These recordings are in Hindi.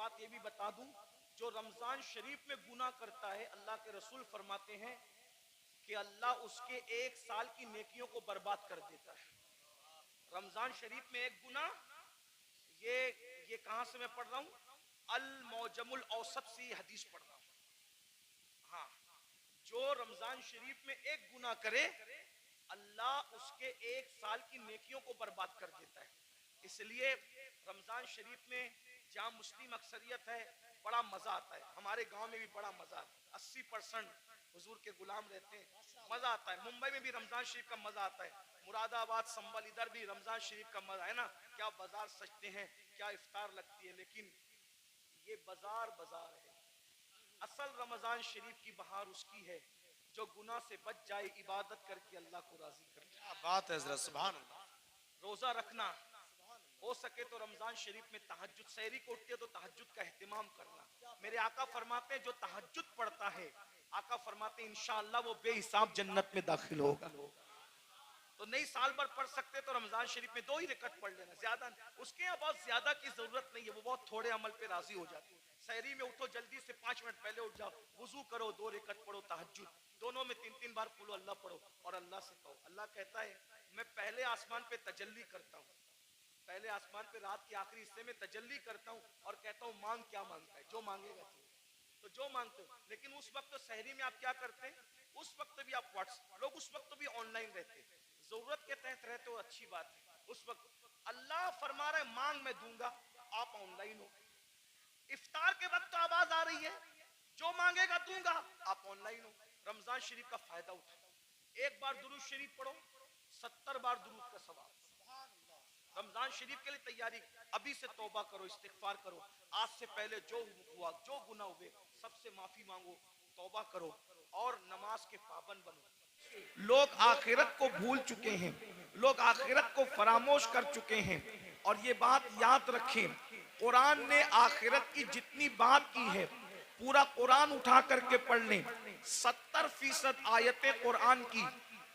बात ये भी बता दूं, जो रमजान शरीफ में गुनाह करता है, अल्लाह के रसूल फरमाते हैं कि अल्लाह उसके एक साल की नेकियों को बर्बाद कर देता है। रमजान शरीफ में एक गुनाह, ये कहां से मैं पढ़ रहा हूं, अल मौजमुल औसत से हदीस पढ़ रहा हूं। हाँ, जो रमजान शरीफ में एक गुनाह करे, अल्लाह उसके एक साल की नेकियों को बर्बाद कर देता है। इसलिए रमजान शरीफ में जहां मुस्लिम अक्सरियत है, बड़ा मजा आता है। हमारे गांव में भी बड़ा मजा आता है। 80% हुजूर के गुलाम रहते हैं, मजा आता है। मुंबई में भी रमजान शरीफ का मजा आता है, मुरादाबाद, संबल, इधर भी रमजान शरीफ का मजा है ना। क्या बाजार सजते हैं, क्या इफ्तार लगती है। लेकिन ये बाजार बाजार है, असल रमजान शरीफ की बहार उसकी है जो गुनाह से बच जाए, इबादत करके अल्लाह को राजी कर। क्या बात है हजरत, सुभान अल्लाह। रोजा रखना, हो सके तो रमजान शरीफ में तहज्जुद, सहरी को उठते तो तहज्जुद का एहतिमाम करना। मेरे आका फरमाते हैं जो तहज्जुद पढ़ता है, आका फरमाते हैं इंशाअल्लाह वो बेहिसाब जन्नत में दाखिल होगा। तो नहीं साल भर पढ़ सकते तो रमजान शरीफ में 2 ही रकत पढ़ लेना, ज्यादा उसके यहाँ बहुत ज्यादा की जरूरत नहीं है, वो बहुत थोड़े अमल पे राजी हो जाते हैं। सहरी में उठो जल्दी से, 5 मिनट पहले उठ जाओ, वुजू करो, 2 रकत पढ़ो तहज्जुद, दोनों में 3-3 बार बोलो अल्लाह पढ़ो और अल्लाह से कहो। अल्लाह कहता है मैं पहले आसमान पे तजल्ली करता हूँ, पहले आसमान पे रात के आखिरी हिस्से में तजल्ली करता हूँ और कहता हूँ मांग क्या मांगता है, जो मांगेगा तो जो मांगते हो। लेकिन उस वक्त तो सहरी में आप क्या करते हैं, उस वक्त भी आप व्हाट्सएप, लोग उस वक्त भी ऑनलाइन रहते हैं, जरूरत के तहत रहते हो, अच्छी बात है। उस वक्त अल्लाह फरमा रहा है मांग मैं दूंगा, आप ऑनलाइन हो। इफ्तार के वक्त तो आवाज आ रही है जो मांगेगा दूंगा, आप ऑनलाइन हो। रमजान शरीफ का फायदा उठा, एक बार दुरूद शरीफ पढ़ो, 70 बार दुरूद का सवाब। रमजान शरीफ के लिए तैयारी, अभी से तौबा करो, इस्तिगफार करो। आज से पहले जो हुआ, जो गुनाह हुए, सबसे माफी मांगो, तौबा करो और नमाज के पाबंद बनो। लोग आखिरत को भूल चुके हैं, लोग आखिरत को फरामोश कर चुके हैं। और ये बात याद रखें, कुरान ने आखिरत की जितनी बात की है, पूरा कुरान उठा करके पढ़ लें, 70% आयतें कुरान की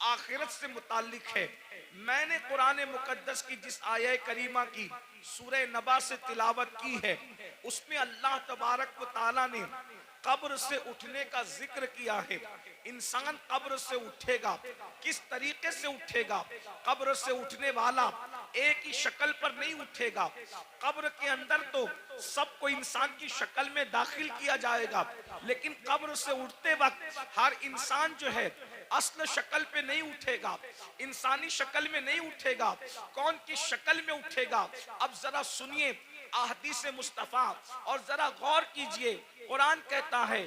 आखिरत से मुताल्लिक है। मैंने कुरान मुकद्दस की जिस आया करीमा की सूरह नबा से तिलावत की है, उसमें अल्लाह तबारक व तआला ने कब्र से उठने का जिक्र किया है। इंसान कब्र से उठेगा, किस तरीके से उठेगा? कब्र से उठने वाला एक ही शक्ल पर नहीं उठेगा। कब्र के अंदर तो सबको इंसान की शक्ल में दाखिल किया जाएगा, लेकिन कब्र से उठते वक्त हर इंसान जो है असल शक्ल पे नहीं उठेगा, इंसानी शक्ल में नहीं उठेगा। कौन किस शक्ल में उठेगा? अब जरा सुनिए अहदीस मुस्तफा और जरा गौर कीजिए। कुरान कहता है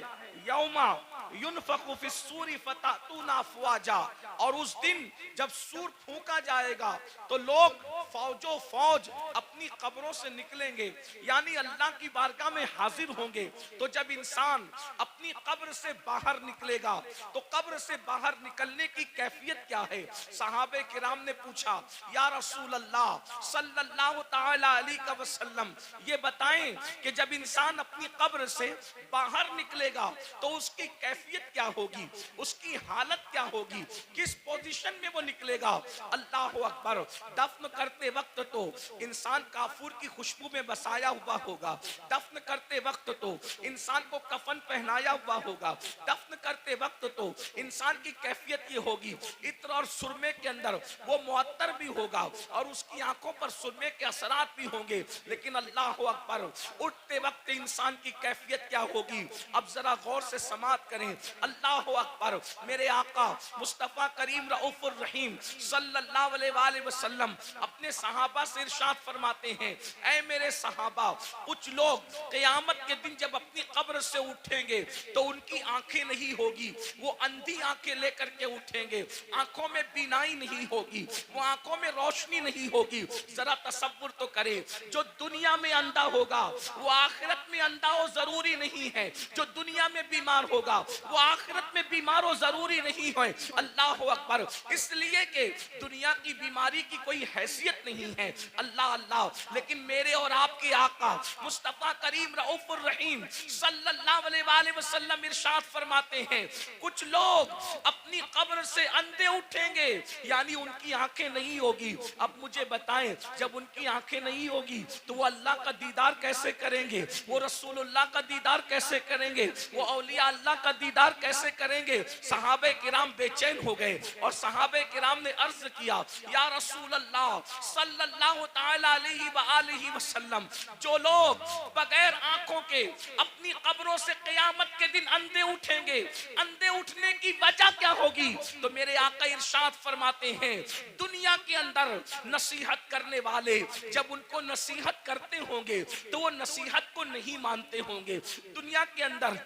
यौमा युनफखु फिस्सूरी फतातूना अफवाजा, और उस दिन जब सूर फूंका जाएगा तो लोग फौजो फौज अपनी कब्रों से निकलेंगे, यानी अल्लाह की बारगाह में हाजिर होंगे। तो जब इंसान अपनी कब्र से बाहर निकलेगा तो कब्र से बाहर निकलने की कैफियत क्या है? सहाबे किराम ने पूछा या रसूल अल्लाह सल्लल्लाहु तआला अलैहि वसल्लम, ये बताएं कि जब इंसान अपनी कब्र से बाहर निकलेगा तो उसकी कैफियत क्या होगी, उसकी हालत क्या होगी, किस पोजीशन में वो निकलेगा? अल्लाह अकबर। दफन करते वक्त तो इंसान काफूर की खुशबू में बसाया हुआ होगा, दफन करते वक्त तो इंसान को कफन पहनाया हुआ होगा, दफन करते वक्त तो इंसान की कैफियत ये होगी इत्र और सुरमे के अंदर वो मुअत्तर भी होगा और उसकी आंखों पर सुरमे के असरात भी होंगे। लेकिन अल्लाह अकबर, उठते वक्त इंसान की कैफियत क्या होगी? अब जरा गौर से समात करें। अल्लाह अकबर। मेरे आका मुस्तफा करीम रऊफुर रहीम सल्लल्लाहु अलैहि वसल्लम अपने सहाबा से इरशाद फरमाते हैं, ऐ मेरे सहाबा, कुछ लोग क़यामत के दिन जब अपनी कब्र से उठेंगे तो उनकी आंखें नहीं होगी, वो अंधी आंखें लेकर के उठेंगे, आंखों में बीनाई नहीं होगी, वो आंखों में रोशनी नहीं होगी। जरा तसव्वुर तो करें, जो दुनिया में अंधा होगा वो आखिरत में अंधा हो जरूरी नहीं है, जो दुनिया में बीमार होगा वो आखिरत में बीमार हो जरूरी नहीं है। अल्लाह अकबर। इसलिए कि दुनिया की बीमारी की कोई हैसियत नहीं है, अल्लाह अल्लाह। लेकिन मेरे और आपके आका मुस्तफा करीम रऊफुर रहीम सल्लल्लाहु अलैहि वसल्लम इरशाद फरमाते हैं, कुछ लोग अपनी कब्र से अंधे उठेंगे, यानी उनकी आंखें नहीं होगी। अब मुझे बताएं, जब उनकी आंखें नहीं होगी तो वो अल्लाह अल्लाह का दीदार कैसे करेंगे, वो रसूलुल्लाह का दीदार कैसे करेंगे, वो औलिया अल्लाह का दीदार कैसे करेंगे। सहाबे किराम बेचैन हो गए और सहाबे किराम ने अर्ज किया, या रसूल अल्लाह सल्लल्लाहु तआला अलैहि वसल्लम, जो लोग बगैर आंखों के अपनी कब्रों से क़यामत के दिन अंधे उठेंगे, अंधे उठने की वजह क्या होगी? तो मेरे आका इरशाद फरमाते हैं, दुनिया के अंदर नसीहत करने वाले जब उनको नसीहत करते होंगे तो वो नसीहत को नहीं मानते होंगे। दुनिया के अंदर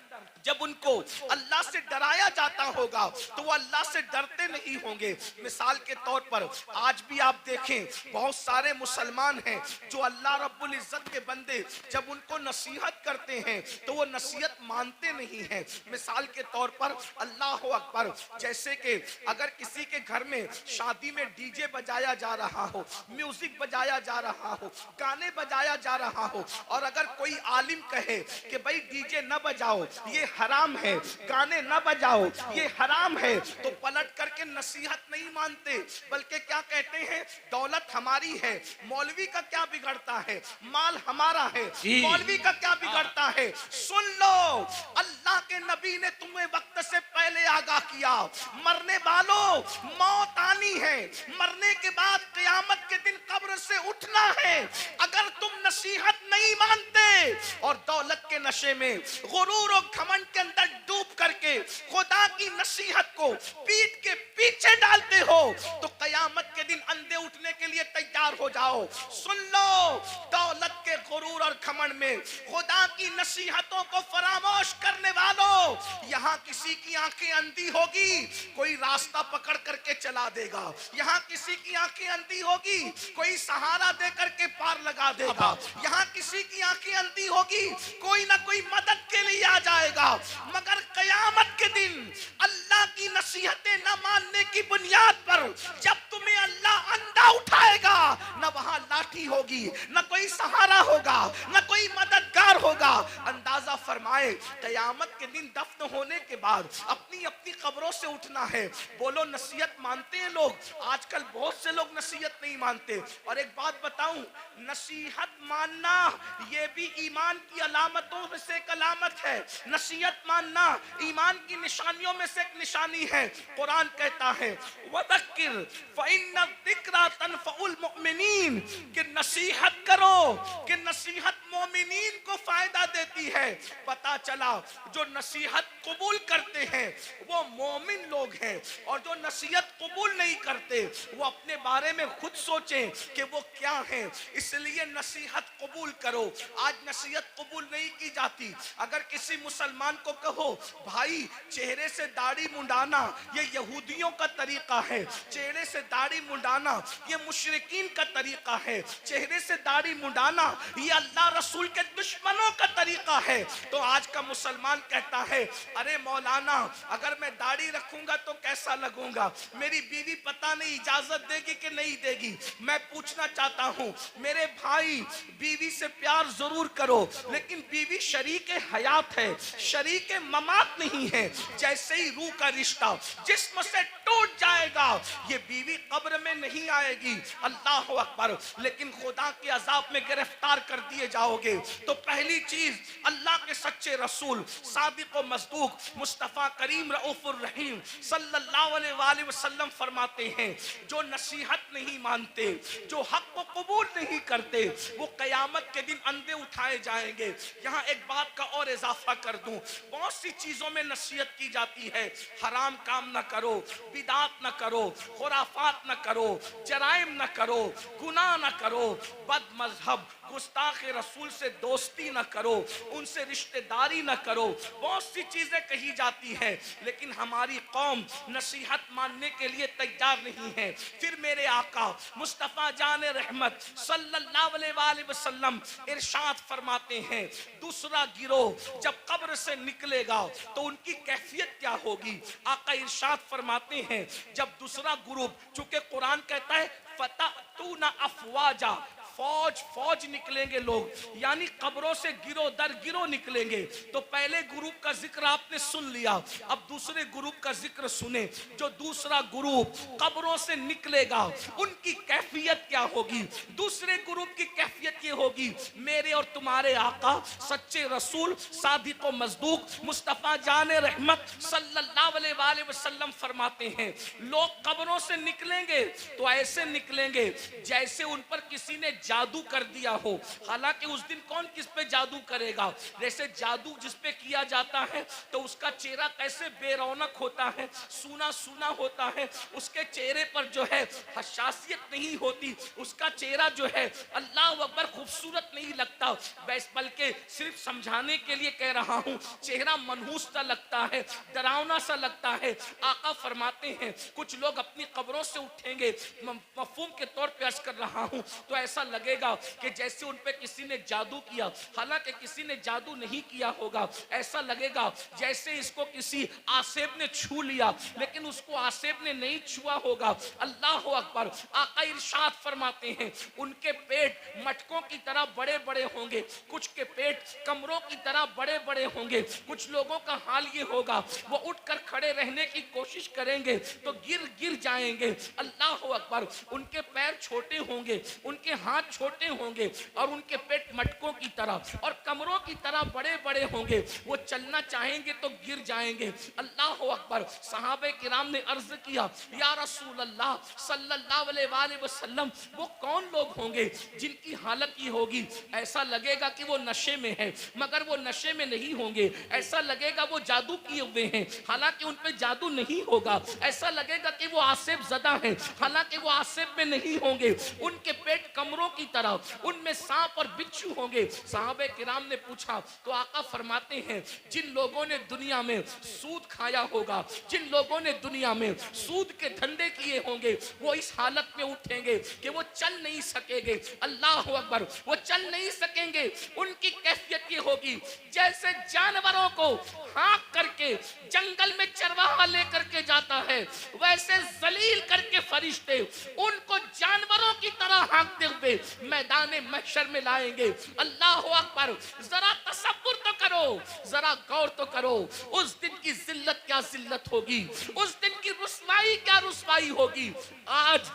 जब उनको अल्लाह से डराया जाता होगा तो वो अल्लाह से डरते नहीं होंगे। मिसाल के तौर पर आज भी आप देखें, बहुत सारे मुसलमान हैं जो अल्लाह रब्बुल इज्जत के बंदे जब उनको नसीहत करते हैं तो वो नसीहत मानते नहीं हैं। मिसाल के तौर पर अल्लाह अकबर, जैसे कि अगर किसी के घर में शादी में डीजे बजाया जा रहा हो, म्यूजिक बजाया जा रहा हो, गाने बजाया जा रहा हो, और अगर कोई आलिम कहे कि भाई डीजे न बजाओ ये हराम है, गाने न बजाओ ये हराम है, तो पलट करके नसीहत नहीं मानते, बल्कि क्या कहते हैं, दौलत हमारी है, मौलवी का क्या बिगड़ता है, माल हमारा है, मौलवी का क्या बिगड़ता है। सुन लो, अल्लाह के नबी ने तुम्हें वक्त से पहले आगाह किया, मरने वालों मौत आनी है, मरने के बाद क़यामत के दिन कब्र से उठना है। अगर तुम नसीहत नहीं मानते और दौलत के नशे में, गुरूर और घमंड के अंदर डूब करके खुदा की नसीहत को पीठ के पीछे डालते हो तो क़यामत के दिन अंधे उठने के लिए तैयार हो जाओ। सुन लो, दौलत के गुरूर और घमंड में खुदा की नसीहतों को फरामोश करने वालों, यहाँ किसी की आंखें अंधी होगी, कोई रास्ता पकड़ करके चला देगा। यहाँ किसी की आंखें अंधी होगी, कोई सहारा दे करके पार लगा देगा। यहाँ किसी की आंखें अंधी होगी, कोई ना कोई मदद के लिए आ जाएगा। मगर क़यामत के दिन अल्लाह की नसीहतें न मानने की बुनियाद पर जब तुम्हें अल्लाह अंधा उठाएगा, न वहां लाठी होगी, न कोई सहारा होगा, न कोई मददगार होगा। अंदाजा फरमाए, क़यामत के दिन दफन होने के बाद अपनी अपनी कब्रों से उठना है। बोलो, नसीहत मानते हैं लोग? आजकल बहुत से लोग नसीहत नहीं मानते। और एक बात बताऊं, नसीहत मानना ये भी ईमान की अलामतों में से एक अलामत है। नसीहत मानना ईमान की निशानियों में से एक निशानी है। कुरान कहता है, वदक्किर फ़इन्न ज़िक्रा तनफ़उल मुमिनीन, कि नसीहत करो, कि नसीहत मोमिनीन को फायदा देती है। पता चला जो नसीहत कबूल करते हैं वो मोमिन लोग हैं, और जो नसीहत कबूल नहीं करते वो अपने बारे में खुद सोचें कि वो क्या है। इसलिए नसीहत कबूल करो। आज नसीहत कबूल नहीं की जाती। अगर किसी मुसलमान को कहो, भाई चेहरे से दाढ़ी मुंडाना ये यहूदियों का तरीका है, चेहरे से दाढ़ी मुंडाना ये मुशरिकीन का तरीका है, चेहरे से दाढ़ी मुंडाना ये अल्लाह रसूल के दुश्मनों का तरीका है, तो आज का मुसलमान कहता है, अरे मौलाना अगर मैं दाढ़ी रखूंगा तो कैसा लगूंगा, मेरी बीवी पता नहीं इजाजत देगी कि नहीं देगी। मैं पूछना चाहता हूं मेरे भाई, बीवी से प्यार जरूर करो, लेकिन बीवी शरीके हयात है, शरीके ममात नहीं है। जैसे ही रूह का रिश्ता जिस्म से टूट जाएगा, ये बीवी कब्र में नहीं आएगी, अल्लाह अकबर, लेकिन खुदा के अजाब में गिरफ्तार कर दिए जाओगे। तो पहली चीज, अल्लाह के सच्चे रसूल सादिक व मसदूक मुस्तफ़ा करीम रऊफुर रहीम सल्लल्लाहु अलैहि वसल्लम फरमाते हैं, जो नसीहत नहीं मानते, जो हक को कबूल नहीं करते, वो क़यामत के दिन अंधे उठाए जाएंगे। यहाँ एक बात का और इजाफा कर दूं, बहुत सी चीजों में नसीहत की जाती है, हराम काम न करो, बिदात न करो, खुराफात न करो, जराइम न करो, गुनाह न करो, बद मजहब गुस्ताख रसूल से दोस्ती न करो, उनसे रिश्तेदारी न करो, बहुत सी चीजें कही जाती है, लेकिन हमारी कौम नसीहत मानने के लिए तैयार नहीं है। फिर मेरे आका मुस्तफ़ा जान रहमत सल्लल्लाहु अलैहि वसल्लम इरशाद फरमाते हैं, दूसरा गिरोह जब कब्र से निकलेगा तो उनकी कैफियत क्या होगी। आका इरशाद फरमाते हैं, जब दूसरा ग्रुप, चूंकि कुरान कहता है फतअतूना अफवाजा फौज फौज निकलेंगे लोग, यानी कब्रों से गिरो दर गिरो निकलेंगे। तो पहले ग्रुप का जिक्र आपने सुन लिया, अब दूसरे ग्रुप का जिक्र सुने। जो दूसरा ग्रुप कब्रों से निकलेगा उनकी कैफियत क्या होगी? दूसरे ग्रुप की कैफियत ये होगी, मेरे और तुम्हारे आका सच्चे रसूल सादिक व मजदूक मुस्तफा जान रहमत सल्लल्लाहु अलैहि वसल्लम फरमाते हैं, लोग कब्रों से निकलेंगे तो ऐसे निकलेंगे जैसे उन पर किसी ने जादू कर दिया हो। हालांकि उस दिन कौन किस पे जादू करेगा? जैसे जादू जिस पे किया जाता है तो उसका चेहरा कैसे बेरौनक होता है, सूना सूना होता है, उसके चेहरे पर जो है हसासियत नहीं होती, उसका चेहरा जो है अल्लाह अकबर खूबसूरत नहीं लगता। बल्कि सिर्फ समझाने के लिए कह रहा हूं, चेहरा मनहूस सा लगता है, डरावना सा लगता है। आका फरमाते हैं कुछ लोग अपनी कब्रों से उठेंगे, मफहूम के तौर पे अर्ज कर रहा हूं, तो ऐसा लगेगा कि जैसे उन पे किसी ने जादू किया, हालांकि किसी ने जादू नहीं किया होगा। ऐसा लगेगा जैसे इसको किसी आसेब ने छू लिया, लेकिन उसको आसेब ने नहीं छुआ होगा। अल्लाह अकबर। आका इरशाद फरमाते हैं उनके पेट मटकों की तरह बड़े बड़े होंगे, कुछ के पेट कमरों की तरह बड़े बड़े होंगे। कुछ लोगों का हाल ये होगा, वो उठकर खड़े रहने की कोशिश करेंगे तो गिर गिर जाएंगे। अल्लाह अकबर। उनके पैर छोटे होंगे, उनके हाथ छोटे होंगे और उनके पेट मटकों की तरह और कमरों की तरह बड़े बड़े होंगे। वो चलना चाहेंगे तो गिर जाएंगे। अल्लाह अकबर। सहाबे किराम ने अर्ज किया, या रसूल अल्लाह सल्लल्लाहु अलैहि वसल्लम, वो कौन लोग होंगे जिनकी हालत ये होगी? ऐसा लगेगा कि वो नशे में है, मगर वो नशे में नहीं होंगे। ऐसा लगेगा वो जादू किए हुए हैं, हालांकि उन पे जादू नहीं होगा। ऐसा लगेगा कि वो आसिफ ज़दा हैं, हालांकि वो आसिफ में नहीं होंगे। उनके पेट कमरों की तरह, उनमें सांप और बिच्छू होंगे। साहबे किराम ने पूछा तो आका फरमाते हैं जिन लोगों ने दुनिया में सूद खाया होगा, जिन लोगों ने दुनिया में सूद के धंधे किए होंगे, वो इस हालत में उठेंगे कि वो चल नहीं सकेंगे। अल्लाह अकबर। वो चल नहीं सकेंगे। उनकी कैफियत ये होगी जैसे जानवरों को हाँक करके जंगल में चरवाहा लेकर के जाता है, वैसे जलील करके फरिश्ते उनको जानवरों की तरह हाँकते हुए मैदान महशर में लाएंगे। अल्लाह अकबर। जरा तसव्वुर तो करो, जरा गौर तो करो, उस दिन की जिल्लत क्या जिल्लत होगी, उस दिन की रुसवाई क्या रुसवाई होगी। आज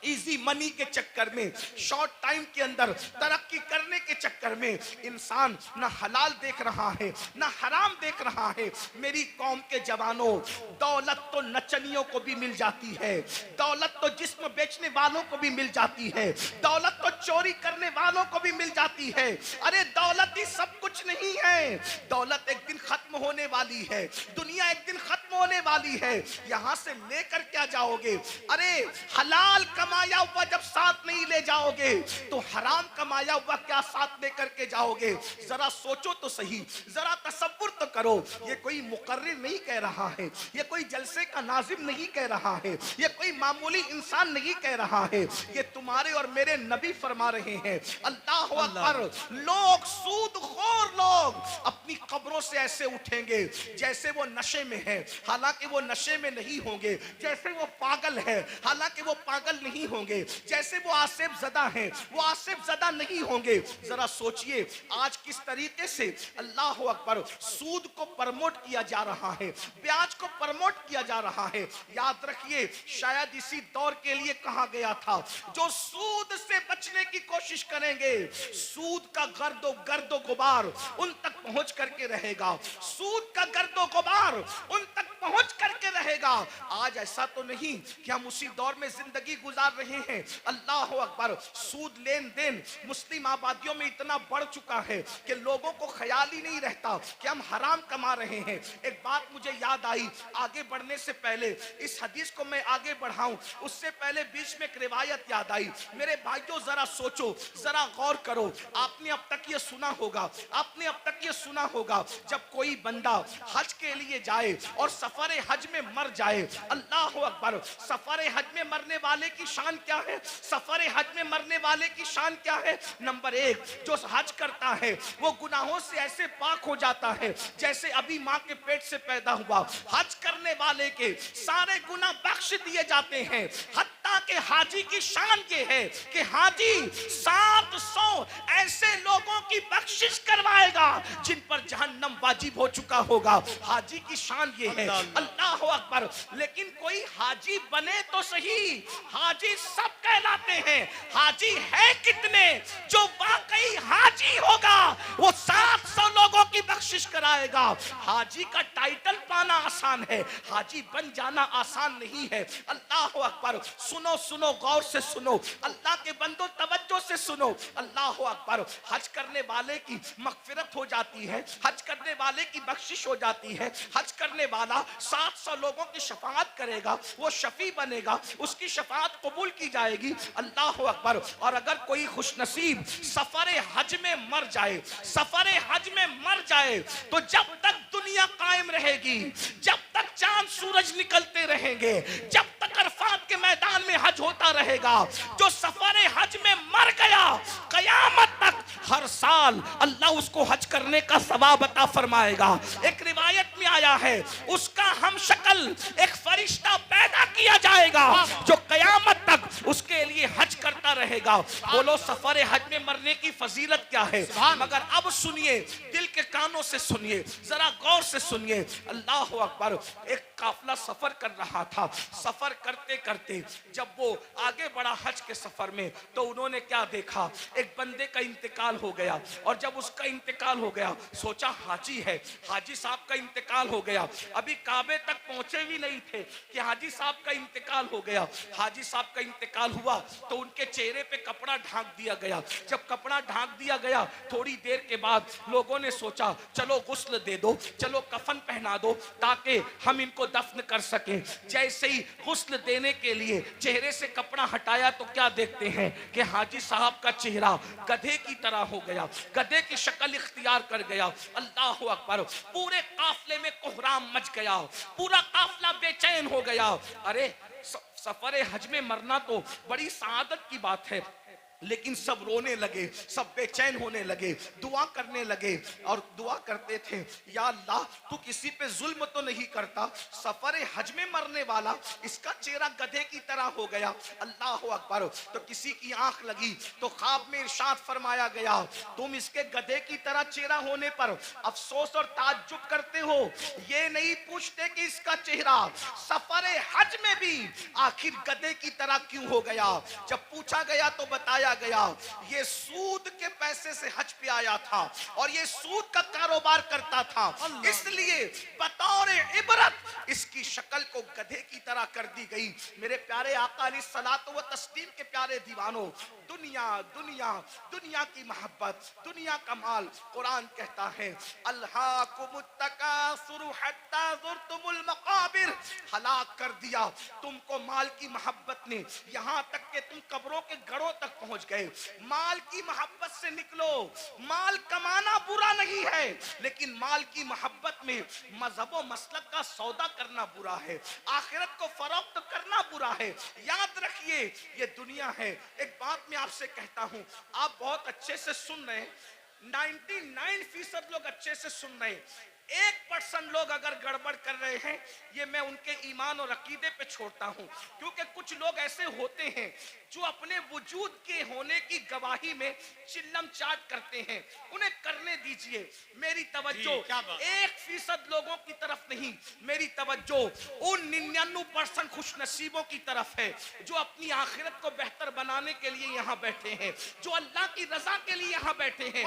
इजी मनी के चक्कर में, शॉर्ट टाइम के अंदर तरक्की करने के चक्कर में इंसान ना हलाल देख रहा है ना हराम देख रहा है। मेरी कौम के जवानों, दौलत तो नचनियों को भी मिल जाती है, दौलत तो जिस्म बेचने वालों को भी मिल जाती है, दौलत तो चोरी करने वालों को भी मिल जाती है। अरे दौलत ही सब कुछ नहीं है, दौलत एक दिन खत्म होने वाली है, दुनिया एक दिन खत्म होने वाली है। यहां से लेकर क्या जाओगे? अरे हलाल कमाया हुआ जब साथ नहीं ले जाओगे तो हराम कमाया हुआ क्या साथ लेकर के जाओगे? जरा सोचो तो सही, जरा तसव्वुर तो करो। ये कोई मुकर्रिर नहीं कह रहा है, ये कोई जलसे का नाजिम नहीं कह रहा है, ये कोई मामूली इंसान नहीं कह रहा है, ये तुम्हारे और मेरे नबी फरमा रहे हैं। अल्लाह अकबर। लोग, सूदखोर लोग अपनी कब्रों से ऐसे उठेंगे जैसे वो नशे में है, हालांकि वो नशे में नहीं होंगे। जैसे वो पागल है, हालांकि वो पागल नहीं होंगे। जैसे वो आसिफ ज़दा हैं, वो आसिफ ज़दा नहीं होंगे। जरा सोचिए आज किस तरीके से अल्लाह अकबर सूद को प्रमोट किया जा रहा है, ब्याज को प्रमोट किया जा रहा है। याद रखिए शायद इसी दौर के लिए कहा गया था, जो सूद से बचने की कोशिश करेंगे सूद का गर्दो गुबार उन तक पहुंच करके रहेगा, सूद का गर्दो गुबार उन तक पहुंच करके रहेगा। आज ऐसा तो नहीं कि हम उसी दौर में जिंदगी गुजार रहे हैं। अल्लाह अकबर। सूद लेन देन मुस्लिम आबादियों में इतना बढ़ चुका है कि लोगों को ख्याल ही नहीं रहता कि हम हराम कमा रहे हैं। एक बात मुझे याद आई, आगे बढ़ने से पहले इस हदीस को मैं आगे बढ़ाऊं उससे पहले बीच में एक रिवायत याद आई। मेरे भाइयों जरा सोचो, जरा गौर करो। आपने अब तक ये सुना होगा, आपने अब तक ये सुना होगा जब कोई बंदा हज के लिए जाए और सफर हज में मर जाए। अल्लाह अकबर। सफर हज में मरने वाले की शान क्या है? सफर हज में मरने वाले की शान क्या है? नंबर एक, जो हज करता है वो गुनाहों से ऐसे पाक हो जाता है जैसे अभी माँ के पेट से पैदा हुआ। हज करने वाले के सारे गुनाह बख्श दिए जाते हैं, हत्ता अल्लाह के हाजी की शान ये है कि हाजी 700 ऐसे लोगों की बख्शिश करवाएगा जिन पर जहन्नम वाजिब हो चुका होगा। हाजी की शान ये है। अल्लाह अकबर। लेकिन कोई हाजी बने तो सही, हाजी सब कहलाते हैं। हाजी है कितने? जो वाकई हाजी होगा वो 700 लोगों की बख्शिश कराएगा। हाजी का टाइटल पाना आसान है, हाजी बन जाना आसान नहीं है। अल्लाह अकबर। सुनो सुनो, गौर से सुनो, अल्लाह के बंदो तवज्जो से सुनो। अल्लाह अकबर। हज करने वाले की मगफिरत हो जाती है, हज करने वाले की बख्शिश हो जाती है। हज करने वाला 700 लोगों की शफाअत करेगा, वो शफी बनेगा, उसकी शफाअत कबूल की जाएगी। अल्लाह अकबर। और अगर कोई खुशनसीब सफर हज में मर जाए, सफर हज में मर जाए, तो जब तक दुनिया कायम रहेगी, जब तक चांद सूरज निकलते रहेंगे, जब तक अरफात के मैदान में हज होता रहेगा, जो सफर हज में मर गया, कयामत तक हर साल अल्लाह उसको हज करने का सवाब अता फरमाएगा। एक रिवायत में आया है, उसका हम शक्ल एक फरिश्ता पैदा किया जाएगा जो कयामत तक उसके लिए हज करता रहेगा। बोलो सफर हज में मरने की फजीलत क्या है? मगर अब सुनिए, दिल के कानों से सुनिए, जरा गौर से सुनिए। अल्लाह अकबर। एक काफिला सफर कर रहा था, सफर करते करते जब वो आगे बढ़ा हज के सफर में, तो उन्होंने क्या देखा, एक बंदे का इंतकाल हो गया। और जब उसका इंतकाल हो गया, सोचा हाजी है, हाजी साहब का इंतकाल हो गया। अभी काबे तक पहुंचे भी नहीं थे कि हाजी साहब का इंतकाल हो गया। हाजी साहब का इंतकाल हुआ तो उनके चेहरे पे कपड़ा ढांक दिया गया। जब कपड़ा ढांक दिया गया, थोड़ी देर के बाद लोगों ने सोचा चलो गुस्ल दे दो, चलो कफन पहना दो ताकि हम इनको दफन कर सकें। जैसे ही गुस्ल देने के लिए चेहरे से कपड़ा हटाया तो क्या देखते हैं कि हाजी साहब का चेहरा गधे की तरह हो गया, गधे की शक्ल इख्तियार कर गया। अल्लाह अकबर। पूरे काफले में कोहराम मच गया, पूरा काफला बेचैन हो गया। अरे सफर हज में मरना तो बड़ी सआदत की बात है, लेकिन सब रोने लगे, सब बेचैन होने लगे, दुआ करने लगे और दुआ करते थे, या अल्लाह तू किसी पे जुल्म तो नहीं करता, सफर हज में मरने वाला इसका चेहरा गधे की तरह हो गया। अल्लाह अकबर। तो किसी की आंख लगी तो ख्वाब में इरशाद फरमाया गया, तुम इसके गधे की तरह चेहरा होने पर अफसोस और ताज्जुब करते हो, ये नहीं पूछते कि इसका चेहरा सफर हज में भी आखिर गधे की तरह क्यों हो गया। जब पूछा गया तो बताया गया, ये सूद के पैसे से हज पे आया था और ये सूद का कारोबार करता था, इसलिए बतौर इबरत इसकी शक्ल को गधे की तरह कर दी गई। मेरे प्यारे आका अलैहिस्सलातु व तस्लीम के प्यारे दीवानों, दुनिया दुनिया दुनिया की मोहब्बत, दुनिया का माल, कुरान कहता है अल्हाकुमुत तकासुरु हत्ता ज़ुरतुमुल मक़ाबिर, हलाक कर दिया तुमको माल की मोहब्बत ने, यहां तक कि तुम कब्रों के गढ़ों तक पहुंच गए। माल की मोहब्बत से निकलो। माल कमाना बुरा नहीं है, लेकिन माल की मोहब्बत में मजहब व मसलक का सौदा करना बुरा है, आखिरत को फरोख्त करना बुरा है। याद रखिए ये दुनिया है। एक बात मैं आपसे कहता हूं, आप बहुत अच्छे से सुन रहे हैं, 99% लोग अच्छे से सुन रहे हैं, 1% लोग अगर गड़बड़ कर रहे हैं, ये मैं उनके ईमान और अकीदे पे छोड़ता हूं, क्योंकि कुछ लोग ऐसे होते हैं जो अपने वजूद के होने की गवाही में चिल्लम चाट करते हैं, उन्हें करने दीजिए। मेरी तवज्जो 1% लोगों की तरफ नहीं, मेरी तवज्जो उन 99% खुशनसीबों की तरफ है जो अपनी आखिरत को बेहतर बनाने के लिए यहाँ बैठे हैं, जो अल्लाह की रजा के लिए यहाँ बैठे हैं।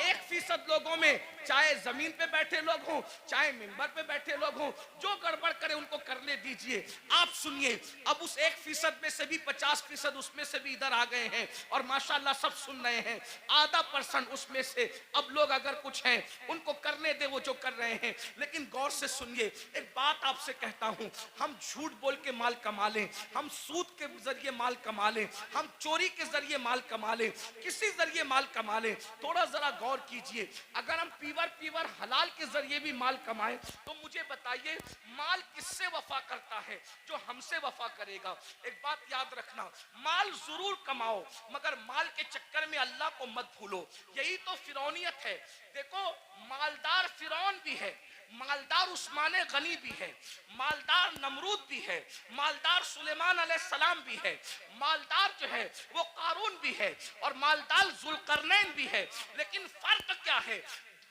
1% लोगों में चाहे जमीन पे बैठे लोग हों, चाहे मिंबर पे बैठे लोग हों, जो गड़बड़ करे उनको करने दीजिए। आप सुनिए, अब उस 1% में से भी 50% उसमें से भी इधर आ गए हैं और माशाल्लाह सब सुन रहे हैं। आधा % उसमें से अब लोग अगर कुछ हैं उनको करने दे वो जो कर रहे हैं, लेकिन गौर से सुनिए। एक बात आपसे कहता हूं, हम झूठ बोल के माल कमा लें, हम सूद के जरिए माल कमा लें, हम चोरी के जरिए माल कमा लें, किसी जरिए माल कमा लें, थोड़ा जरा गौर कीजिए। अगर हम पीवर हलाल के जरिए भी माल कमाएं तो मुझे बताइए माल किससे वफा करता है? जो हमसे वफा करेगा। एक बात याद रखना, माल जरूर कमाओ मगर माल के चक्कर में अल्लाह को मत भूलो। यही तो फिरौनियत है। देखो मालदार फिरौन भी है, मालदार उस्मान गनी भी है, मालदार नमरूद भी है, मालदार सुलेमान अलैहिस्सलाम भी है, मालदार जो है वो कारून भी है और मालदार जुल्करनैन भी है। लेकिन फर्क क्या है?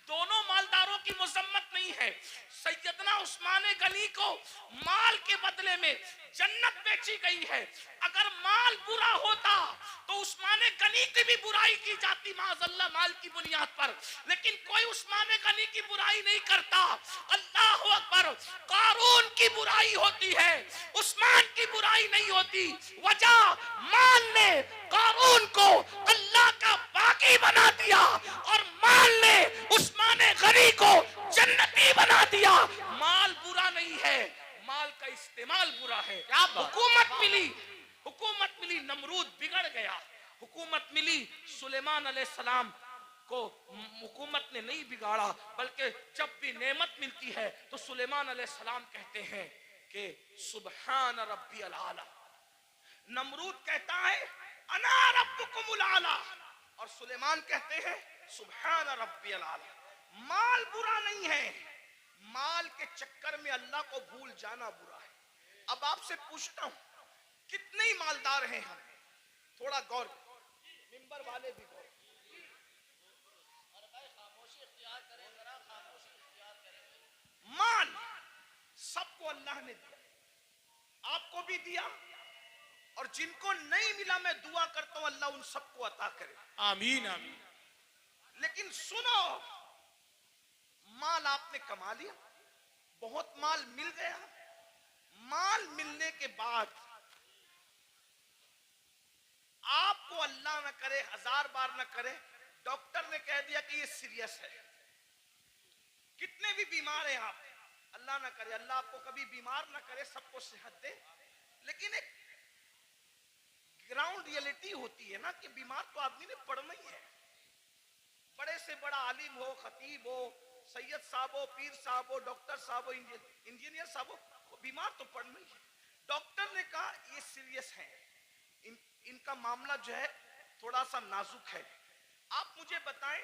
दोनों मालदारों की मजम्मत नहीं है। सैयदना उस्मान गनी को माल के बदले में जन्नत बेची गई है। अगर माल बुरा होता तो उस्मान गनी की भी बुराई की जाती माज़अल्लाह माल की बुनियाद पर, लेकिन कोई उस्मान गनी की बुराई नहीं करता। अल्लाह अकबर। कारून की बुराई होती है, उस्मान की बुराई नहीं होती। वजह माल ने कारून को अल्लाह का बाकी बना दिया और माल ने उस्मान गनी को जन्नती बना दिया। माल बुरा नहीं है, माल का इस्तेमाल बुरा है। हुकूमत मिली नमरूद बिगड़ गया, हुकूमत मिली सुलेमान अलैहिस्सलाम को हुकूमत ने नहीं बिगाड़ा, बल्कि जब भी नेमत मिलती है तो सुलेमान अलैहिस्सलाम कहते हैं कि सुबहान रब्बियल आला। नमरूद कहता है अना रब्बुकुमुल आला और सुलेमान कहते हैं सुबहान रब्बियल आला। माल बुरा नहीं है, माल के चक्कर में अल्लाह को भूल जाना बुरा है। अब आपसे पूछता हूं कितने ही मालदार हैं हम? थोड़ा गौर, मिंबर वाले भी गौर। माल सबको अल्लाह ने दिया, आपको भी दिया, और जिनको नहीं मिला मैं दुआ करता हूं अल्लाह उन सबको अता करे। आमीन आमीन। लेकिन सुनो, माल आपने कमा लिया, बहुत माल मिल गया, माल मिलने के बाद आपको अल्लाह न करे, 1000 बार न करे, डॉक्टर ने कह दिया कि ये सीरियस है। कितने भी बीमार हैं आप, अल्लाह न करे, अल्लाह आपको कभी बीमार न करे, सबको सेहत दे, लेकिन एक ग्राउंड रियलिटी होती है ना कि बीमार तो आदमी ने पड़ना ही है। बड़े से बड़ा आलिम हो, खतीब हो, सैयद साहब हो, पीर साहब हो, डॉक्टर साहब हो, इंजीनियर साहब हो, बीमार तो पड़ना ही है। डॉक्टर ने कहा ये सीरियस है, इनका मामला जो है थोड़ा सा नाजुक है। आप मुझे बताएं,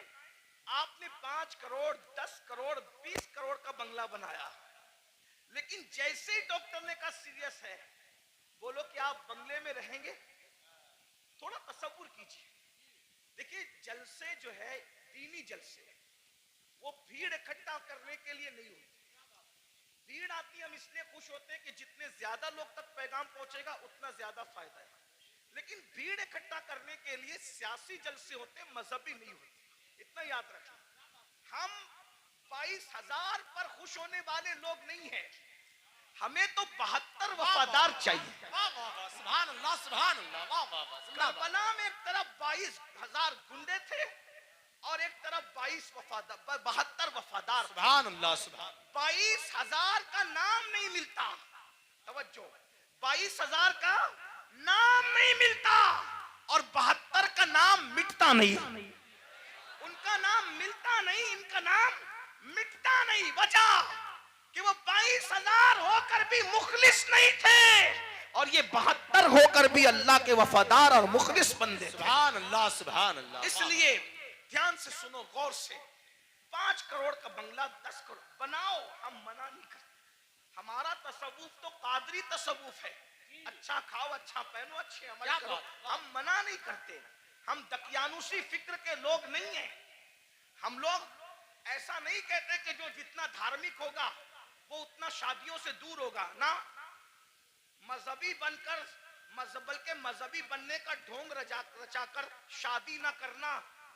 आपने 5 करोड़ 10 करोड़ 20 करोड़ का बंगला बनाया, लेकिन जैसे ही डॉक्टर ने कहा सीरियस है, बोलो कि आप बंगले में रहेंगे? थोड़ा तसव्वुर कीजिए। देखिए जलसे जो है दीनी जलसे, वो भीड़ इकट्ठा करने के लिए नहीं होती। भीड़ आती है हम इसलिए खुश होते हैं कि जितने ज्यादा लोग तक पैगाम पहुंचेगा उतना ज्यादा फायदा है, लेकिन भीड़ इकट्ठा करने के लिए सियासी जलसे होते हैं, मजहबी नहीं होते। इतना याद रखना। हम 22,000 पर खुश होने वाले लोग नहीं हैं, हमें तो 72 वफादार चाहिए। सुभान अल्लाह सुभान अल्लाह। वाह वाह वाह। करबला में एक तरफ 22,000 गुंडे थे और एक तरफ 72 वफादार। सुभान अल्लाह सुभान। 22,000 का नाम नहीं मिलता, तवज्जो, 22,000 का नाम नहीं मिलता और 72 का नाम मिटता नहीं। उनका नाम मिलता नहीं, इनका नाम मिटता नहीं। वजह कि वो 22,000 होकर भी मुखलिस नहीं थे और ये 72 होकर भी अल्लाह के वफादार और मुखलिस बंदे। सुभान अल्लाह सुभान अल्लाह। इसलिए ध्यान से सुनो, गौर से। 5 करोड़ का बंगला 10 करोड़ बनाओ, हम मना नहीं करते। हमारा तसव्वुफ तो कादरी तसव्वुफ है, अच्छा खाओ, अच्छा पहनो, अच्छे अमल करो, हम मना नहीं करते। हम दकियानुसी फिक्र के लोग नहीं हैं। हम लोग ऐसा नहीं कहते कि जो जितना धार्मिक होगा वो उतना शादियों से दूर होगा ना। मजहबी बनकर बल्कि मजहबी बनने का ढोंग रचाकर शादी ना करना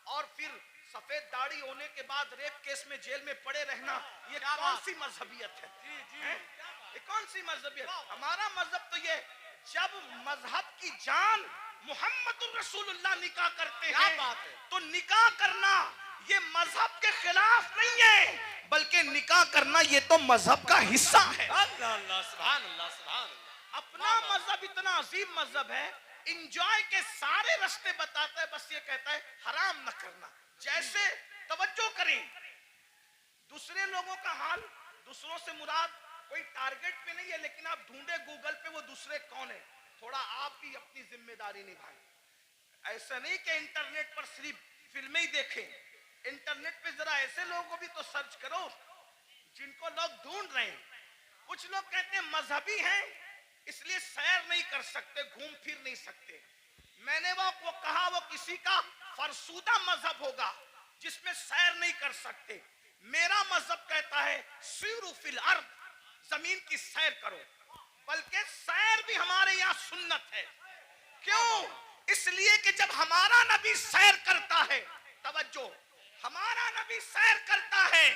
और फिर सफेद दाढ़ी होने के बाद रेप केस में जेल में पड़े रहना, ये कौन सी मजहबियत है? ये कौन सी मजहबियत? हमारा मजहब तो ये, जब मजहब की जान मोहम्मदुर रसूलुल्लाह निकाह करते हैं तो निकाह करना ये मजहब के खिलाफ नहीं है, बल्कि निकाह करना ये तो मजहब का हिस्सा है। अल्लाह अल्लाह सुभान अल्लाह सुभान अल्लाह। अपना मजहब इतना अजीम मजहब है, इंजॉय के सारे रास्ते बताता है, बस ये कहता है हराम न करना। जैसे तवज्जो करें, दूसरे लोगों का हाल, दूसरों से मुराद कोई टारगेट पे नहीं है, लेकिन आप ढूंढे गूगल पे वो दूसरे कौन है, थोड़ा आप भी अपनी जिम्मेदारी निभाएं। ऐसा नहीं कि इंटरनेट पर सिर्फ फिल्में ही देखें, इंटरनेट पे जरा ऐसे लोगों को भी तो सर्च करो जिनको लोग ढूंढ रहे हैं। कुछ लोग कहते हैं मजहबी हैं इसलिए सैर नहीं कर सकते, घूम फिर नहीं सकते। मैंने वो कहा वो किसी का फरसूदा मजहब होगा जिसमें सैर नहीं कर सकते। मेरा मजहब कहता है सीरू फिल अर्द, जमीन की सैर करो। बल्कि सैर भी हमारे यहाँ सुन्नत है। क्यों? इसलिए कि जब हमारा नबी सैर करता है, तवज्जो, हमारा नबी सैर करता है,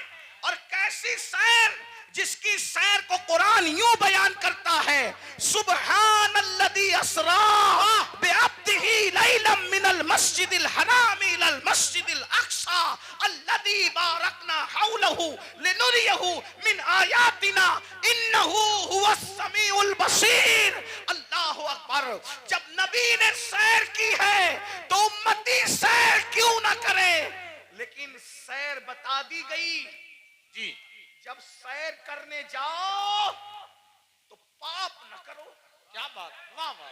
और कैसी सैर, जिसकी सैर को कुरान यूं बयान करता है, सुब्हानल्लज़ी अस्रा बिअब्दिही लैलन मिनल मस्जिदिल हराम इलल मस्जिदिल अक्सा अल्लज़ी बारकना हौलहू लिनुरियहू मिन आयातिना इन्नहू हुवस समीउल बसीर। अल्लाहु अकबर। जब नबी ने सैर की है तो उम्मती सैर क्यों ना करे? लेकिन सैर बता दी गई जी। जब सैर करने जाओ तो पाप न करो। क्या बात, वाह वाह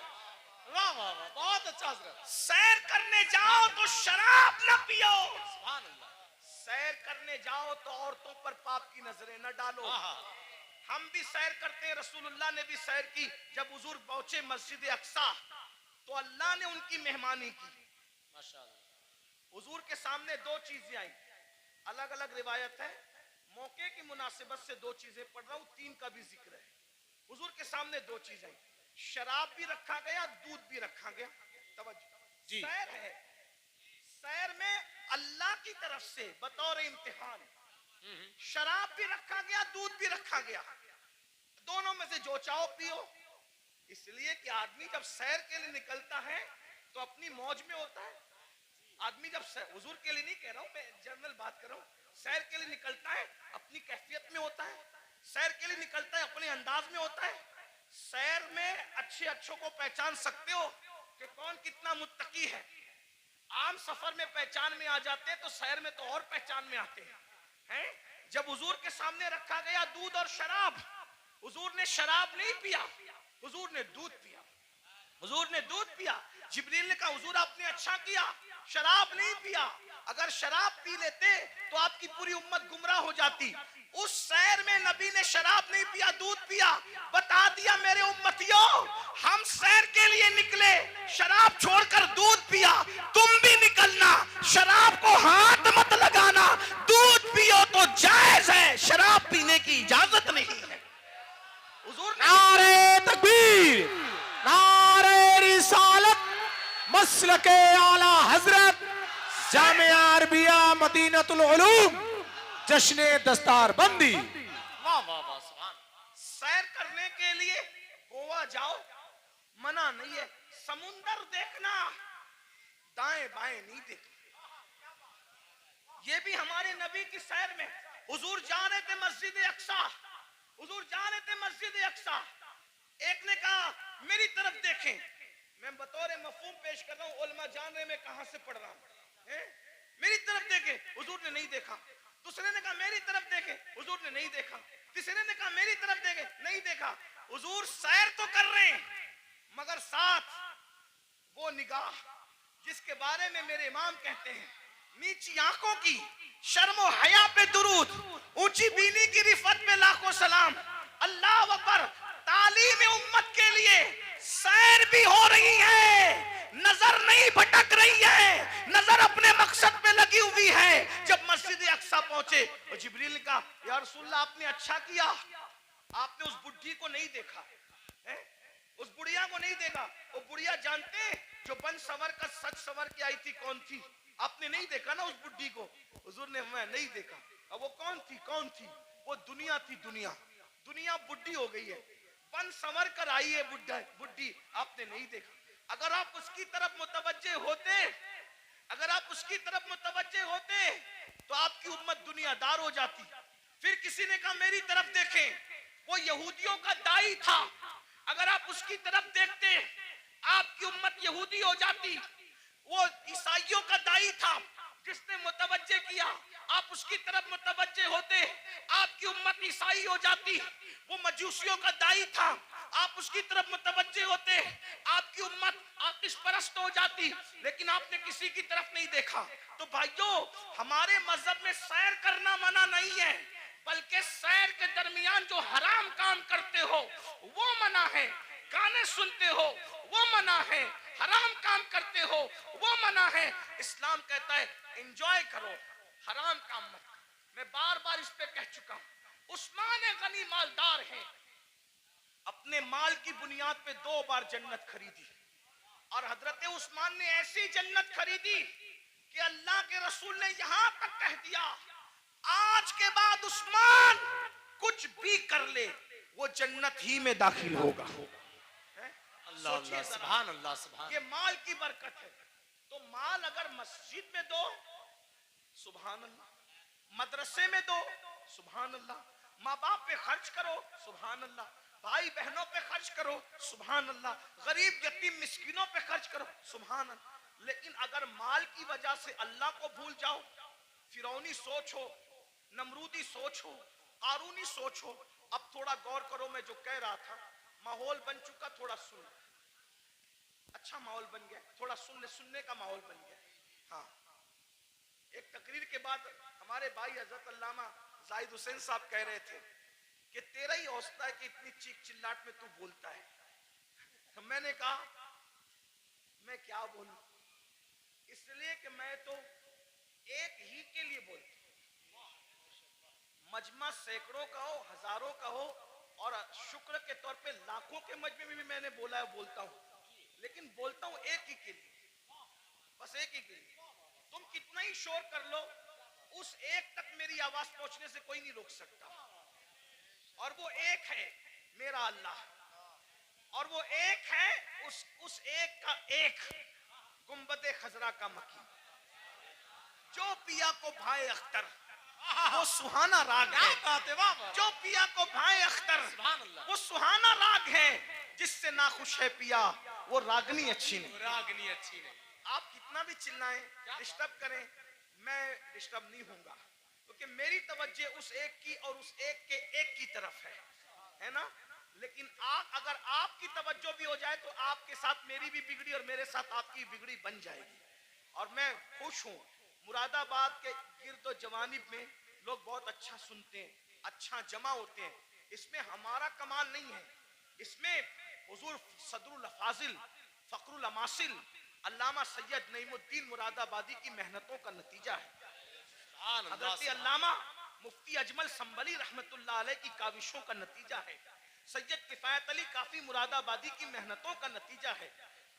वाह वाह वाह, बहुत अच्छा हजरत। सैर करने जाओ तो शराब न पियो। सुभान अल्लाह। सैर करने जाओ तो औरतों पर पाप की नजरें न डालो। हम भी सैर करते हैं, रसूलुल्लाह ने भी सैर की। जब हुजूर पहुंचे मस्जिद अक्सा तो अल्लाह ने उनकी मेहमानी की। माशाअल्लाह। हुजूर के सामने दो चीजें आई, अलग अलग रिवायत है, मौके की मुनासिबत से दो चीजें पढ़ रहा हूं, तीन का भी जिक्र है। हुजूर के सामने दो चीजें आई, शराब भी रखा गया, दूध भी रखा गया। तवज्जो जी। सैर है, सैर में अल्लाह की तरफ से बतौर इम्तिहान शराब भी रखा गया, दूध भी रखा गया। दोनों में से जो चाहो पियो। इसलिए कि आदमी जब सैर के लिए निकलता है तो अपनी मौज में होता है। आदमी जब हुजूर के लिए नहीं कह रहा हूं, मैं जनरल बात कर रहा हूं, सैर के लिए निकलता है अपनी कैफियत में होता है, सैर के लिए निकलता है अपने अंदाज में होता है। सैर में अच्छे अच्छों को पहचान सकते हो कि कौन कितना मुत्तकी है। आम सफर में पहचान में आ जाते हैं तो सैर में तो और पहचान में आते हैं। जब हुजूर के सामने रखा गया दूध और शराब, हुजूर ने शराब नहीं पिया, हुजूर ने दूध पिया। हुजूर ने दूध पिया। जिब्रील ने कहा हुजूर आपने अच्छा किया, शराब नहीं पिया। अगर शराब पी लेते तो आपकी पूरी उम्मत गुमराह हो जाती। उस सैर में नबी ने शराब नहीं पिया, दूध पिया। बता दिया मेरे उम्मतियों, हम सैर के लिए निकले, शराब छोड़कर दूध पिया। तुम भी निकलना, शराब को हाथ मत लगाना, दूध पियो तो जायज है, शराब पीने की इजाजत नहीं है। हुजूर ने नारे तकबीर, नारे रिसालत, मसलके आला हजरत जामिया अरबिया मदीनतुल उलूम, जश्ने दस्तार बंदी। वाह वाह वाह, सुभान। सैर करने के लिए गोवा जाओ, मना नहीं है। समुंदर देखना, दाएं बाएं नहीं देखना। ये भी हमारे नबी की सैर में। हुजूर जा रहे थे मस्जिद अक्सा, हुजूर जा रहे थे मस्जिद अक्सा। एक ने कहा मेरी तरफ देखें। मैं बतौर मफहूम पेश कर रहा हूं, उलमा जान रहे मैं कहां से पढ़ रहा हूं। मेरी तरफ देखे, हुजूर ने नहीं देखा। दूसरे ने कहा मेरी तरफ देखे, हुजूर ने नहीं देखा। तीसरे ने कहा मेरी तरफ देखे, नहीं देखा। हुजूर सैर तो कर रहे हैं मगर साथ वो निगाह जिसके बारे में मेरे इमाम कहते हैं, नीची आंखों की शर्म व हया पे दुरूद, ऊंची बीनी की रिफत पे लाखों सलाम। अल्लाह अकबर। तालीम उम्मत के लिए सैर भी हो रही है, नजर नहीं भटक रही है, नजर अपने मकसद पे लगी हुई है। जब मस्जिद अक्सा पहुंचे और जिब्रील ने कहा या रसूलल्लाह आपने अच्छा किया, आपने उस बुढ़ी को नहीं देखा है? उस बुढ़िया को नहीं देखा। वो बुढ़िया जानते जो बन सवर का सच सवर के आई थी कौन थी? आपने नहीं देखा ना उस बुढ़ी को? हुजूर ने मैं नहीं देखा। अब वो कौन थी? कौन थी? वो दुनिया थी। दुनिया दुनिया बुढ़ी हो गई है, बन संवर कर आई है बुढ़ी, आपने नहीं देखा। अगर आप उसकी तरफ मुतवज्जे होते, अगर आप उसकी तरफ मुतवज्जे होते तो आपकी उम्मत दुनियादार हो जाती। फिर किसी ने कहा मेरी तरफ देखें, वो यहूदियों का दाई था, अगर आप उसकी तरफ देखते आपकी उम्मत यहूदी हो जाती। वो ईसाइयों का दाई था जिसने मुतवज्जे किया, आप उसकी तरफ मुतवज्जे होते आपकी उम्मत ईसाई हो जाती। वो मजूसियों का दाई था, आप उसकी तरफ मुतवज्जे होते आपकी उम्मत आतिश परस्त हो जाती। लेकिन आपने किसी की तरफ नहीं देखा। तो भाइयों, हमारे मजहब में सैर करना मना नहीं है, बल्कि सैर के दरमियान जो हराम काम करते हो वो मना है, गाने सुनते हो वो मना है, हराम काम करते हो वो मना है। इस्लाम कहता है एंजॉय करो, हराम काम मत करो। मैं बार बार इस पे कह चुका हूं। उस्मान गनी मालदार हैं, अपने माल की बुनियाद पे 2 बार जन्नत खरीदी, और हजरत उस्मान ने ऐसी जन्नत खरीदी कि अल्लाह के रसूल ने यहां तक कह दिया आज के बाद उस्मान कुछ भी कर ले वो जन्नत ही में दाखिल होगा। अल्लाह अल्लाह सुभान अल्लाह सुभान। ये माल की बरकत है। तो माल अगर मस्जिद में दो सुभान अल्लाह, मदरसे में दो सुभान अल्लाह, माँ बाप पे खर्च करो सुभान अल्लाह, भाई बहनों पे खर्च करो सुभान अल्लाह, गरीब यतीम मिस्किनों पे खर्च करो सुभान अल्लाह। लेकिन अगर माल की वजह से अल्लाह को भूल जाओ, फिरौनी सोच हो, नमरूदी सोच हो, कारूनी सोच हो। अब थोड़ा गौर करो, मैं जो कह रहा था माहौल बन चुका, थोड़ा सुन, अच्छा माहौल बन गया, थोड़ा सुनने का माहौल बन गया। हाँ, एक तकरीर के बाद हमारे भाई हजरत अल्लामा जाहिद हुसैन साहब कह रहे थे कि तेरा ही हौसला है कि इतनी चीख चिल्लाट में तू बोलता है। तो मैंने कहा मैं क्या बोलूं, इसलिए कि मैं तो एक ही के लिए बोलता हूं, मजमा सैकड़ों का हो, हजारों का हो, और शुक्र के तौर पे लाखों के मजमे में भी मैंने बोला है, बोलता हूं, लेकिन बोलता हूं एक ही के लिए, बस एक ही के लिए। तुम कितना ही शोर कर लो, उस एक तक मेरी आवाज पहुंचने से कोई नहीं रोक सकता, और वो एक है मेरा अल्लाह, और वो एक है उस एक का एक गुंबदे खजरा का मकी, जो पिया को भाई अख्तर, वो सुहाना राग है, जो पिया को भाई अख्तर, वो सुहाना राग है, जिससे ना खुश है पिया वो रागनी अच्छी नहीं, रागनी अच्छी नहीं। आप कितना भी चिल्लाएं, डिस्टर्ब करें, मैं डिस्टर्ब नहीं होऊंगा, क्योंकि मेरी तवज्जो उस एक की और उस एक के एक की तरफ है ना। लेकिन अगर आपकी तवज्जो भी हो जाए तो आपके साथ मेरी भी बिगड़ी और मेरे साथ आपकी बिगड़ी बन जाएगी। और मैं खुश हूं, मुरादाबाद के गिरदो जवानिब में लोग बहुत अच्छा सुनते हैं, अच्छा जमा होते हैं। इसमें हमारा कमाल नहीं है, इसमें हुजूर सदरुल फाजिल फखरुल अमासिल अल्लामा सैयद नईमुद्दीन मुरादाबादी की मेहनतों का नतीजा है। हज़रत अल्लामा मुफ्ती अजमल संबली रहमतुल्लाह अलैह की काविशों का नतीजा है। सैयद किफायत अली काफी मुरादाबादी की मेहनतों का नतीजा है।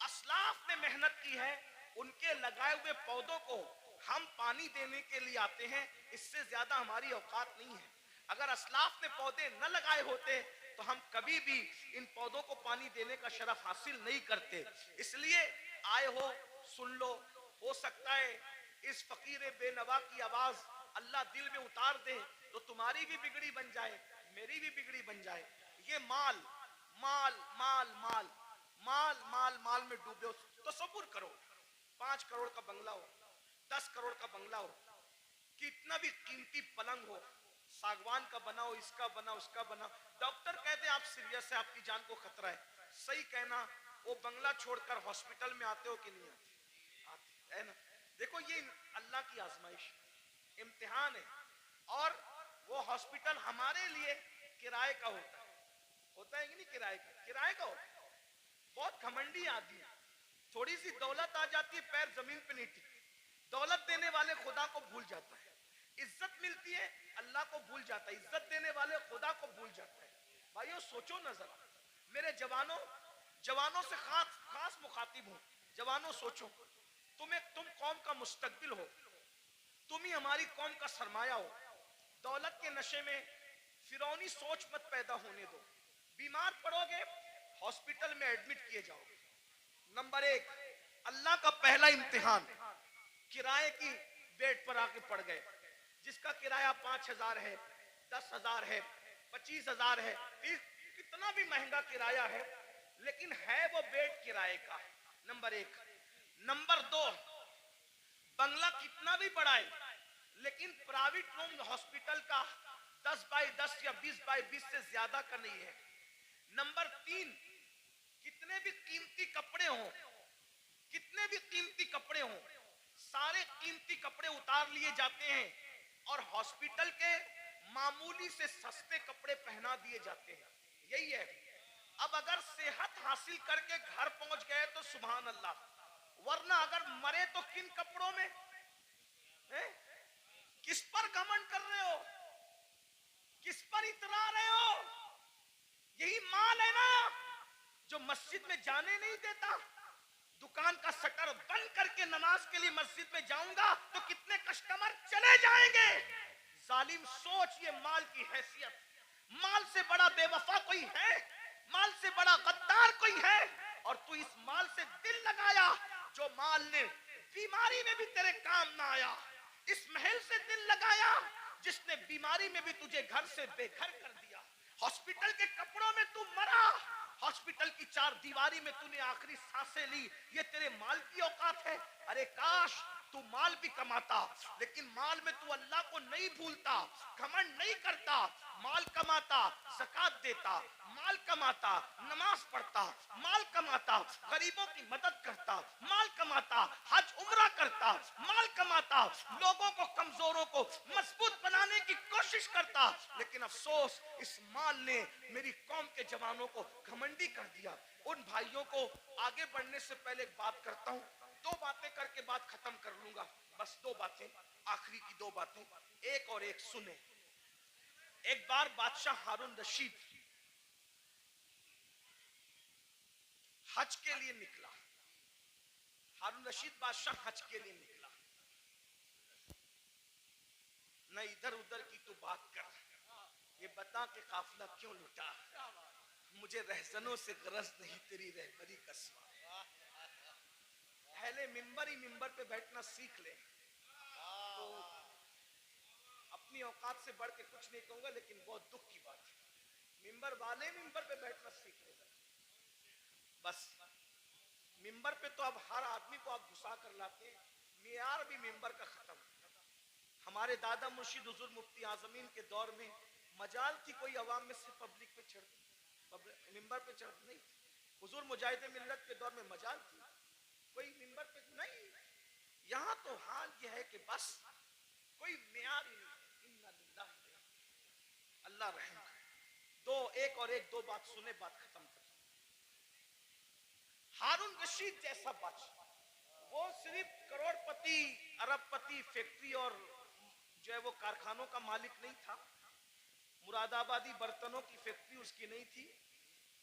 असलाफ ने मेहनत की है, उनके लगाए हुए पौधों को हम पानी देने के लिए आते हैं, इससे ज्यादा हमारी औकात नहीं है। अगर असलाफ ने पौधे न लगाए होते तो हम कभी भी इन पौधों को पानी देने का शरफ हासिल नहीं करते। इसलिए आए हो, सुन लो, हो सकता है इस फकीर बेनवा की आवाज अल्लाह दिल में उतार दे तो तुम्हारी भी बिगड़ी बन जाए, मेरी भी बिगड़ी बन जाए। ये माल माल माल माल माल माल माल में डूबे हो तो सब्र करो। 5 करोड़ का बंगला हो, 10 करोड़ का बंगला हो, कितना भी कीमती पलंग हो, सागवान का बनाओ, इसका बनाओ, उसका बनाओ, डॉक्टर कहते हैं आप सीरियस है, आपकी जान को खतरा है, सही कहना, वो बंगला छोड़कर हॉस्पिटल में आते हो कि नहीं आते है ना। देखो ये अल्लाह की आजमाइश, इम्तिहान है, और वो हॉस्पिटल हमारे लिए किराए का होता है कि नहीं, किराए का होता है। बहुत घमंडी आदमी, थोड़ी सी दौलत आ जाती है पैर जमीन पे नहीं टिकती, दौलत देने वाले खुदा को भूल जाता है, इज्जत मिलती है अल्लाह को भूल जाता है, इज्जत देने वाले खुदा को भूल जाता है। भाइयों सोचो न जरा, मेरे जवानों से खास मुखातिब हूं, जवानों सोचो, तुम कौम का मुस्तकबिल हो, तुम ही हमारी कौम का सरमाया हो। दौलत के नशे में फिरौनी सोच मत पैदा होने दो, बीमार पड़ोगे हॉस्पिटल में एडमिट किए जाओगे। नंबर 1, अल्लाह का पहला इम्तिहान, किराए की बेड पर आके पड़ गए, जिसका किराया 5,000 है, 10,000 है, 25,000 है, कितना भी महंगा किराया है, लेकिन है वो बेड किराए का। नंबर 1। नंबर 2, बंगला कितना भी बड़ा है, लेकिन प्राइवेट रूम हॉस्पिटल का 10 बाई 10 या 20 बाई 20 से ज्यादा का नहीं है। नंबर 3, कितने भी कीमती कपड़े हों, सारे कीमती कपड़े उतार लिए जाते हैं और हॉस्पिटल के मामूली से सस्ते कपड़े पहना दिए जाते हैं, यही है। अब अगर सेहत हासिल करके घर पहुंच गए तो सुभान अल्लाह, वरना अगर मरे तो किन कपड़ों में है? किस पर घमंड कर रहे हो, किस पर इतरा रहे हो? यही माल है ना जो मस्जिद में जाने नहीं देता। दुकान का शटर बंद करके नमाज के लिए मस्जिद में जाऊंगा तो कितने कस्टमर चले जाएंगे। जालिम सोच, ये माल की हैसियत, माल से बड़ा बेवफा कोई है, माल से बड़ा गद्दार कोई है? और तू इस माल से दिल लगाया जो माल ने बीमारी में भी तेरे काम ना आया, इस महल से दिल लगाया जिसने बीमारी में भी तुझे घर से बेघर कर दिया, हॉस्पिटल के कपड़ों में तू मरा, हॉस्पिटल की चार दीवारी में तूने आखिरी सांसें ली, ये तेरे माल की औकात है? अरे काश तू माल भी कमाता, लेकिन माल में तू अल्लाह को नहीं भूलता, घमंड नहीं करता, माल कमाता, ज़कात देता, माल कमाता, नमाज पढ़ता, माल कमाता, गरीबों की मदद करता, माल कमाता, हज उम्रा करता, माल कमाता, लोगों को, कमजोरों को मजबूत बनाने की कोशिश करता। लेकिन अफसोस, इस माल ने मेरी कौम के जवानों को घमंडी कर दिया। उन भाइयों को आगे बढ़ने से पहले एक बात करता हूं, दो बातें करके बात खत्म कर लूंगा, बस दो बातें, आखिरी की दो बातें, एक और एक सुने। एक बार बादशाह हारून रशीद हज के लिए निकला, हारून रशीद बादशाह हज के लिए निकला। न इधर उधर की तू बात कर, ये बता के काफिला क्यों लुटा, मुझे रहजनों से गरज नहीं तेरी रहबरी का सवाल। पहले मिंबर ही मिंबर पे बैठना सीख ले, तो अपनी औकात से बढ़ के कुछ नहीं कहूंगा, लेकिन बहुत दुख की बात है, मिंबर वाले मिंबर पे बैठना सीख ले। बस मिंबर पे तो अब हर आदमी को आप घुसा कर लाते हैं, मियार भी मिंबर का खत्म। हमारे दादा मुर्शिद हुजूर मुफ्ती आजमीन के दौर में मजाल थी कोई अवाम में से पब्लिक पे चढ़ती, मिंबर पे चढ़ती नहीं। हुजूर मुजाहिद मिल्लत के दौर में मजाल थी, कोई मिंबर पे नहीं। यहाँ तो हाल यह है कि बस कोई मियार ही नहीं। इन्ना लिल्लाहि, अल्लाह रहम करे। दो, एक और एक, दो बात सुने, बात खत्म कर। हारून रशीद जैसा बादशाह, वो सिर्फ करोड़पति, अरबपति, फैक्ट्री और जो है वो कारखानों का मालिक नहीं था, मुरादाबादी बर्तनों की फैक्ट्री उसकी नहीं थी,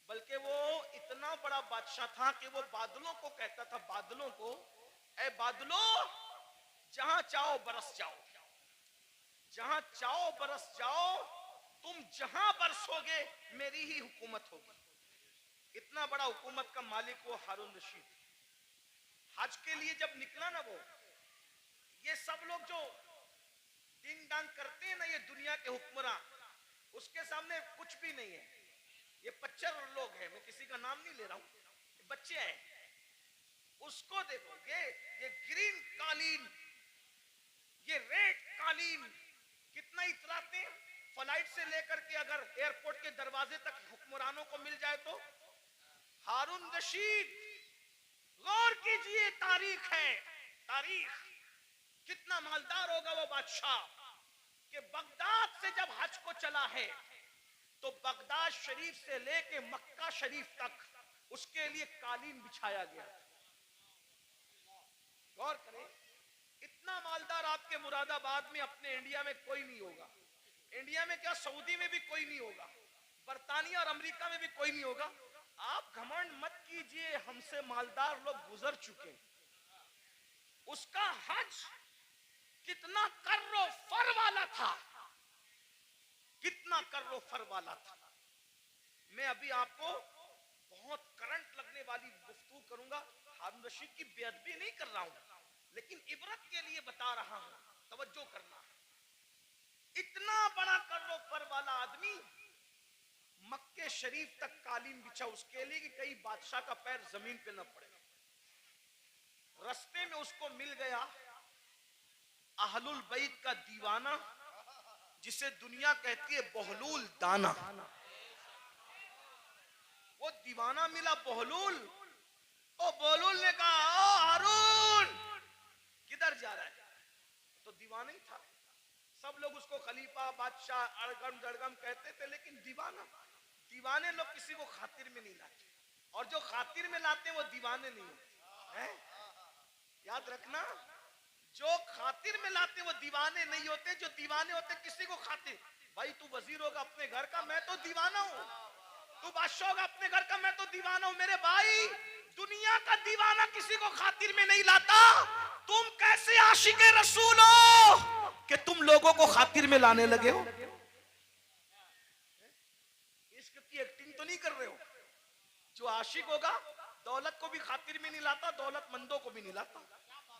बल्कि वो इतना बड़ा बादशाह था कि वो बादलों को कहता था, बादलों को, ऐ बादलों जहां चाहो बरस जाओ, जहां चाहो बरस जाओ, तुम जहां बरसोगे मेरी ही हुकूमत होगी। इतना बड़ा हुकूमत का मालिक वो हारून रशीद। हज के लिए जब निकला ना वो, ये सब लोग जो डिंग डांग करते हैं ना, ये दुनिया के हुक्मरान, उसके सामने कुछ भी नहीं है। ये 25 लोग हैं, मैं किसी का नाम नहीं ले रहा हूं, बच्चे हैं। उसको देखो, ये ग्रीन कालीन, ये रेड कालीन कितना इतराते हैं। फ्लाइट से लेकर के अगर एयरपोर्ट के दरवाजे तक हुक्मरानों को मिल जाए तो। हारून रशीद, गौर कीजिए, तारीख है, तारीख, कितना मालदार होगा वो बादशाह कि बगदाद से जब हज को चला है तो बगदाद शरीफ से लेके मक्का शरीफ तक उसके लिए कालीन बिछाया गया। गौर करें, इतना मालदार आपके मुरादाबाद में, अपने इंडिया में कोई नहीं होगा। इंडिया में क्या, सऊदी में भी कोई नहीं होगा, बर्तानिया और अमेरिका में भी कोई नहीं होगा। आप घमंड मत कीजिए, हमसे मालदार लोग गुजर चुके। उसका हज कितना कर्रो फर वाला था, कितना कर्रो फर वाला था। मैं अभी आपको बहुत करंट लगने वाली गुफ्तगू करूंगा। हारून रशीद की बेअदबी नहीं कर रहा हूं, लेकिन इबरत के लिए बता रहा हूं, तवज्जो करना। इतना बड़ा कर्रो फर वाला आदमी मक्के शरीफ तक कालीन बिछा उसके लिए कि कई बादशाह का पैर जमीन पे न पड़े। रास्ते में उसको मिल गया अहलुल बैत का दीवाना, जिसे दुनिया कहती है बहलूल दाना। वो दीवाना मिला बहलूल। ओ बहलूल ने कहा, ओ हारून किधर जा रहा है? तो दीवाना ही था, सब लोग उसको खलीफा बादशाह अड़गम दड़गम कहते थे, लेकिन दीवाना, दीवाने लोग किसी को खातिर में नहीं लाते, और जो खातिर में लाते वो दीवाने नहीं होते हैं। याद रखना, जो खातिर में लाते वो दीवाने नहीं होते, जो दीवाने होते किसी को खातिर। भाई तू वजीर होगा अपने घर का, मैं तो दीवाना हूं। तू बादशाह होगा अपने घर का, मैं तो दीवाना हूं। मेरे भाई, दुनिया का दीवाना किसी को खातिर में नहीं लाता। तुम कैसे आशिके रसूल हो कि तुम लोगों को खातिर में लाने लगे हो? इश्क की एक्टिंग तो नहीं कर रहे हो? जो आशिक होगा दौलत को भी खातिर में नहीं लाता, दौलतमंदों को भी नहीं लाता,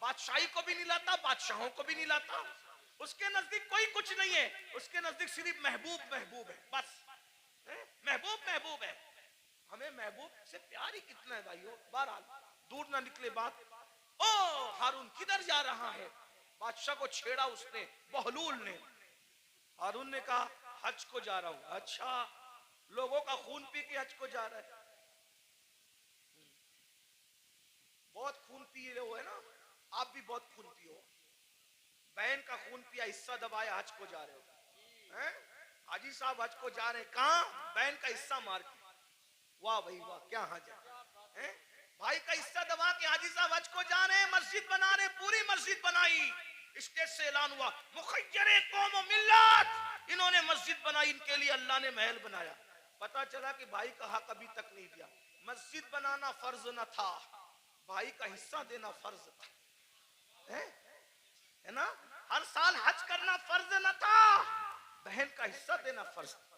बादशाही को भी नहीं लाता, बादशाहों को भी नहीं लाता। उसके नजदीक कोई कुछ नहीं है, उसके नजदीक सिर्फ महबूब महबूब है, बस महबूब महबूब है। हमें महबूब से प्यार ही कितना है भाइयों। बहरहाल दूर ना निकले बात। ओ हारून किधर जा रहा है? बादशाह को छेड़ा उसने, बहलूल ने। हारून ने कहा हज को जा रहा हूं। अच्छा, लोगों का खून पी के हज को जा रहा है? बहुत खून पिए हो है ना, आप भी बहुत खून पियो। बहन का खून पिया, हिस्सा दबाया, हज को जा रहे हो हैं? हाजी साहब हज को जा रहे हैं, कहां? बहन का हिस्सा मार के। वाह भाई वाह, क्या हाजा है। भाई का हिस्सा दबा के हाजी साहब हज को जा रहे हैं, मस्जिद बना रहे, पूरी मस्जिद बनाई। स्टेज से ऐलान हुआ मुखय्यरे कौम व मिल्लत, इन्होंने मस्जिद बनाई, इनके लिए अल्लाह ने महल बनाया। पता चला कि भाई का हक अभी तक नहीं दिया। मस्जिद बनाना फर्ज न था, भाई का हिस्सा देना फर्ज था, है ना? हर साल हज करना फर्ज न था, बहन का हिस्सा देना फर्ज था।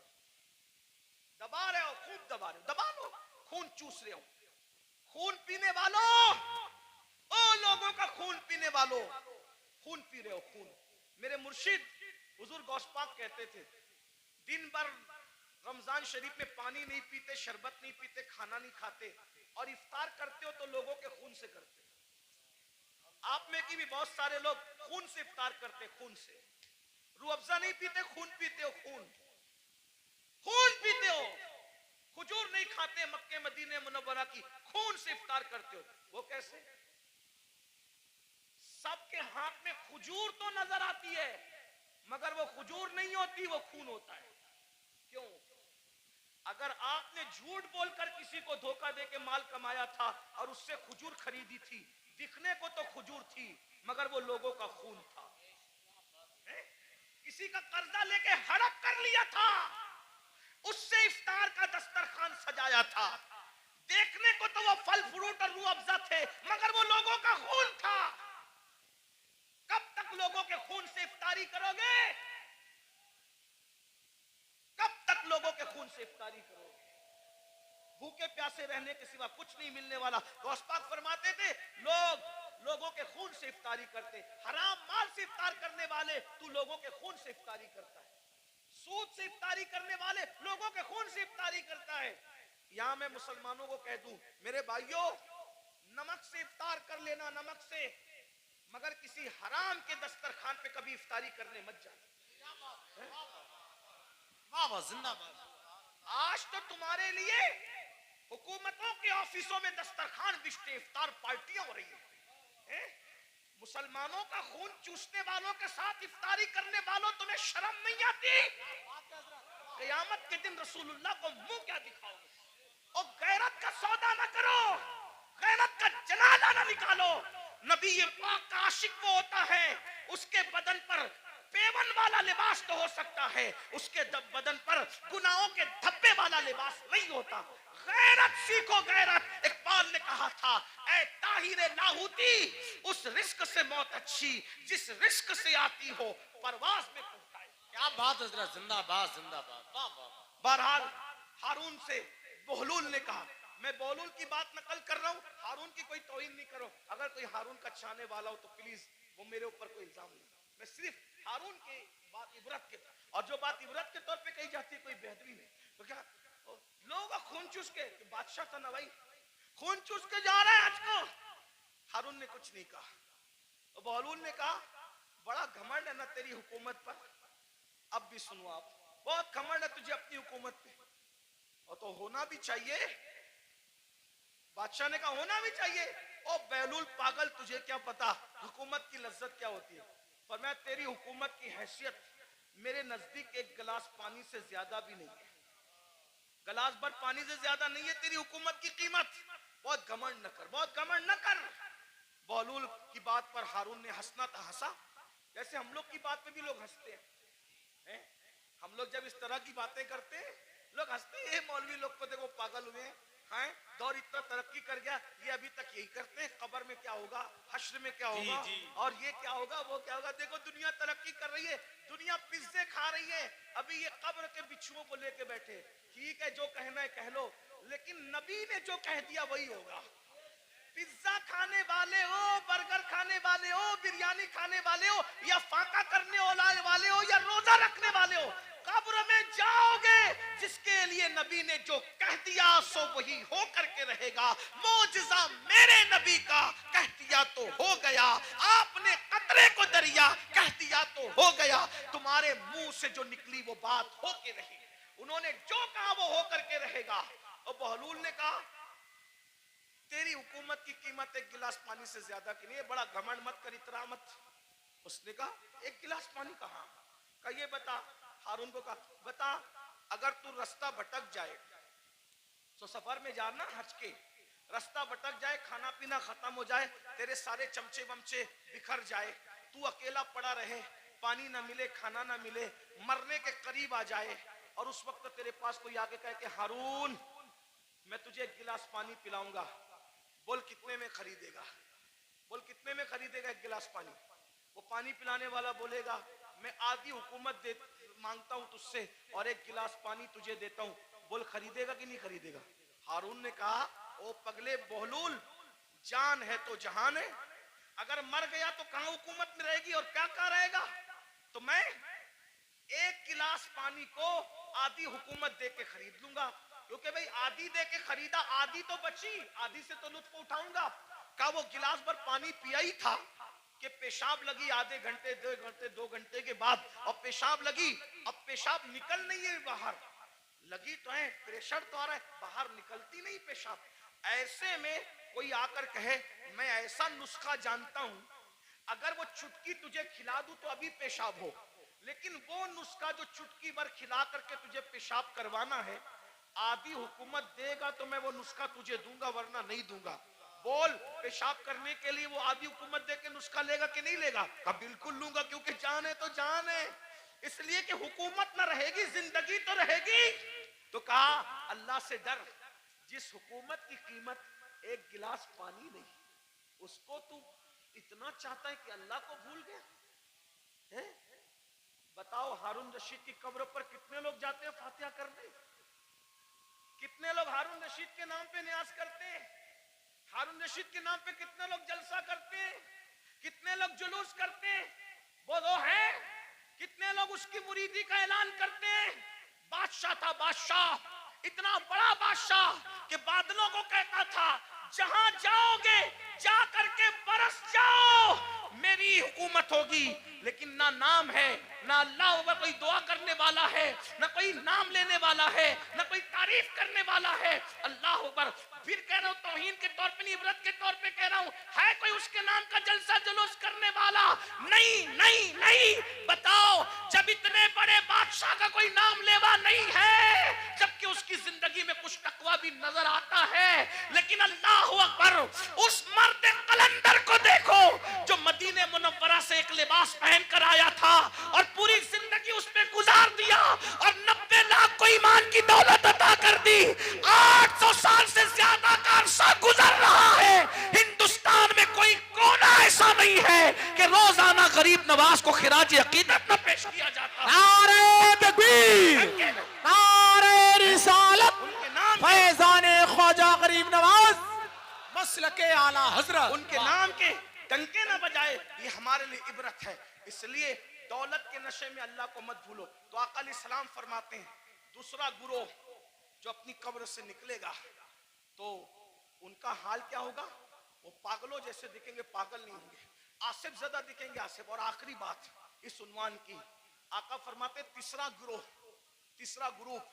दबा रहे हो, खूब दबा रहे हो, दबा लो, खून चूस रहे हो। खून पीने वालों, ओ लोगों का खून पीने वालों, खून पी रहे हो खून। मेरे मुर्शिद हुजूर गौस पाक कहते थे, दिन भर रमजान शरीफ में पानी नहीं पीते, शरबत नहीं पीते, खाना नहीं खाते, और इफ्तार करते हो तो लोगों के खून से करते। आप में की भी बहुत सारे लोग खून से इफ्तार करते, खून से। रूह अफ़ज़ा नहीं पीते, खून पीते हो, खून खून पीते हो। खजूर नहीं खाते, मक्के मदीने मुनव्वरा की, खून से इफ्तार करते हो। वो कैसे? सबके हाथ में खजूर तो नजर आती है, मगर वो खजूर नहीं होती, वो खून होता है। क्यों? अगर आपने झूठ बोलकर किसी को धोखा देके माल कमाया था और उससे खजूर खरीदी थी, दिखने को तो खजूर थी, मगर वो लोगों का खून था। किसी का कर्जा लेके हड़प कर लिया था, उससे इफ्तार का दस्तरखान सजाया था, देखने को तो वो फल फ्रूट और रूह अफ़ज़ा थे, मगर वो लोगों का खून था। कब तक लोगों के खून से इफ्तारी करोगे? कब तक लोगों के खून से इफ्तारी करोगे? भूखे प्यासे रहने के सिवा कुछ नहीं मिलने वाला। गौस पाक फरमाते थे, लोगों के खून से इफ्तारी करते, हराम माल से इफ्तार करने वाले, तू लोगों के खून से इफ्तारी करता है। सूद से इफ्तारी करने वाले लोगों के खून से इफ्तारी करता है। यहां मैं मुसलमानों को कह दूं, मेरे भाइयों, नमक से इफ्तार कर लेना, नमक से, मगर किसी हराम के दस्तरखान पे कभी इफ्तारी करने मत जाना। जिंदाबाद। आज तो तुम्हारे लिए हुकूमतों के ऑफिसों में दस्तरखान बिछते, इफ्तार पार्टियां हो रही हैं। मुसलमानों का खून चूसने वालों के साथ इफ्तारी करने वालों, तुम्हें शर्म नहीं आती? क़यामत के दिन रसूलुल्लाह को मुंह क्या दिखाओगे? और गैरत का सौदा ना करो, गैरत का जनाजा ना निकालो। नबी पाक का आशिक वो होता है, उसके बदन पर पेवन वाला लिबास तो हो सकता है, उसके बदन पर गुनाहों के धब्बे वाला लिबास नहीं होता। गैरत सीखो, गैरत। इकबाल ने कहा था, ऐ ताहिरे लाहौती, उस रिस्क से मौत अच्छी जिस रिस्क से आती हो परवाज में पहुंचाए। क्या बात हजरत, जिंदाबाद जिंदाबाद। वाह वाह। बहरहाल हारून से बहलूल ने कहा, मैं बहलूल की बात नकल कर रहा हूं, हारून की कोई तौहीन नहीं करो। अगर कोई हारून का चाहने वाला हो तो प्लीज वो मेरे ऊपर कोई इल्जाम नहीं। मैं सिर्फ हारून की बात इबरत के, और जो बात इबरत के तौर पे कही जाती है कोई बेहतरी नहीं। तो क्या लोगों का खून चूस के, बादशाह था ना भाई, खून चूस के जा रहा है आज को। हारून ने कुछ नहीं कहा। तो बहलूल ने कहा, बड़ा घमंड है ना तेरी हुकूमत पर। अब भी सुनो आप, बहुत घमंड है तुझे अपनी हुकूमत पे, और तो होना भी चाहिए। बादशाह ने कहा होना भी चाहिए। ओ बहलूल पागल, तुझे क्या पता हुकूमत की लज्जत क्या होती है? फरमाया तेरी हुकूमत की हैसियत मेरे नजदीक एक गिलास पानी से ज्यादा भी नहीं है, गिलास भर पानी से ज्यादा नहीं है तेरी हुकूमत की कीमत। बहुत घमंड न कर, बहुत घमंड न कर। बहलूल की बात पर हारून ने हंसना था, हंसा। जैसे हम लोग की बात पे भी लोग हंसते हैं, हम लोग जब इस तरह की बातें करते हैं लोग हंसते हैं, मौलवी लोग को देखो पागल हुए हैं, दौर इतना तरक्की कर गया, ये अभी तक यही करते हैं, कब्र में क्या होगा, हश्र में क्या होगा, और ये क्या होगा, वो क्या होगा। देखो दुनिया तरक्की कर रही है, दुनिया पिज्जे खा रही है, अभी ये कब्र के बिच्छुओं को लेके बैठे। ठीक है, जो कहना है कह लो, लेकिन नबी ने जो कह दिया वही होगा। पिज्जा खाने वाले हो, बर्गर खाने वाले हो, बिरयानी खाने वाले हो, या फाका करने वाले हो, या रोजा रखने वाले हो, कब्र में जाओगे। जिसके लिए नबी ने जो कह दिया सो वही हो करके रहेगा। मौजिजा मेरे नबी का कह दिया तो हो गया, आपने कतरे को दरिया कह दिया तो हो गया। तुम्हारे मुंह से जो निकली वो बात हो के रही, उन्होंने जो कहा वो हो करके रहेगा। और बहलूल ने कहा तेरी हुकूमत की कीमत एक गिलास पानी से ज्यादा की नहीं है, बड़ा घमंड मत कर, इतरा मत। उसने कहा एक गिलास पानी कहा, ये बता, हारून को कहा बता, अगर तू रास्ता भटक जाए, तो सफर में जाना हज के, रास्ता भटक जाए, खाना पीना खत्म हो जाए, तेरे सारे चमचे वमचे बिखर जाए, तू अकेला पड़ा रहे, पानी ना मिले, खाना ना मिले, मरने के करीब आ जाए, और उस वक्त तेरे पास कोई आगे कहे कि हारून मैं तुझे एक गिलास पानी पिलाऊंगा, बोल कितने में खरीदेगा, बोल कितने में खरीदेगा एक गिलास पानी। वो पानी पिलाने वाला बोलेगा मैं आधी हुकूमत दे मांगता हूं तुझसे और एक गिलास पानी तुझे देता हूं, बोल खरीदेगा कि नहीं खरीदेगा। हारून ने कहा ओ पगले बहलूल, जान है तो जहान है, अगर मर गया तो कहां हुकूमत में रहेगी और क्या क्या रहेगा। तो मैं एक गिलास पानी को आधी हुकूमत दे के खरीद लूंगा, क्योंकि भाई आधी दे के खरीदा, आधी तो बची, आधी से तो लुत्फ उठाऊंगा। का वो गिलास भर पानी पिया ही था कि पेशाब लगी आधे घंटे 2 घंटे के बाद, और पेशाब लगी, अब पेशाब निकल नहीं है बाहर, लगी तो है, प्रेशर तो आ रहा है, बाहर निकलती नहीं पेशाब। ऐसे में कोई आकर कहे मैं ऐसा नुस्खा जानता हूं, अगर वो चुटकी तुझे खिला दूं तो अभी पेशाब हो, लेकिन वो नुस्खा जो चुटकी भर खिला करके तुझे पेशाब करवाना है, आधी हुकूमत देगा तो मैं वो नुस्खा तुझे दूंगा, वरना नहीं दूंगा। बोल पेशाब करने के लिए वो आधी हुकूमत दे के नुस्खा लेगा कि नहीं लेगा। कहा बिल्कुल लूंगा, क्योंकि जान है तो जान है, इसलिए कि हुकूमत ना रहेगी जिंदगी तो रहेगी। तो कहा अल्लाह से डर, जिस हुकूमत की कीमत एक गिलास पानी नहीं, उसको तू इतना चाहता है कि अल्लाह को भूल गया है। बताओ हारून रशीद की कब्र पर कितने लोग जाते हैं फातिहा करने, कितने लोग हारून रशीद के नाम पे न्यास करते हैं, हारून रशीद के नाम पे कितने लोग जलसा करते हैं, कितने लोग जुलूस करते हैं, वो है, कितने लोग उसकी मुरीदी का ऐलान करते हैं। बादशाह था, बादशाह, इतना बड़ा बादशाह कि बादलों को कहता था जहां जाओगे जा करके बरस जाओ, मेरी हुकूमत होगी। लेकिन ना नाम है, ना अल्लाह अकबर कोई दुआ करने वाला है, ना कोई नाम लेने वाला है, ना कोई तारीफ करने वाला है। अल्लाह अकबर, फिर कह रहा हूं तौहीन के तौर पे नहीं, इबरत के तौर पे कह रहा हूं, है कोई उसके नाम का जलसा जुलूस करने वाला? नहीं नहीं नहीं। बताओ जब इतने बड़े बादशाह का कोई नाम लेवा नहीं है, जबकि उसकी जिंदगी में कुछ तकवा भी नजर आता है, लेकिन अल्लाह अकबर, उस मर्द कलंदर को देखो जो मदीने मुनव्वरा से एक लिबास पहन कर आया था और पूरी जिंदगी उस पे गुजार दिया और 90 लाख को ईमान की दौलत अता कर दी। 800 साल से ज्यादा का अरसा गुजर रहा है, हिंदुस्तान में कोई कोना ऐसा नहीं है कि रोजाना गरीब नवाज को खिराज अकीदत न पेश किया जाता। नारे तकबीर, नारे रिसालत, फैजाने ख्वाजा गरीब नवाज मसलके आला हजरत, उनके नाम के डंके ना बजाए, ये हमारे लिए इबरत है। इसलिए दौलत के नशे में अल्लाह को मत भूलो। तो आका अलैहिस्सलाम फरमाते हैं दूसरा गुरोह जो अपनी कब्र से निकलेगा तो उनका हाल क्या होगा, वो पागलों जैसे दिखेंगे, पागल नहीं होंगे, आसिफ ज़दा दिखेंगे, आसिफ। और आखिरी बात इस उन्वान की, आका फरमाते तीसरा ग्रुप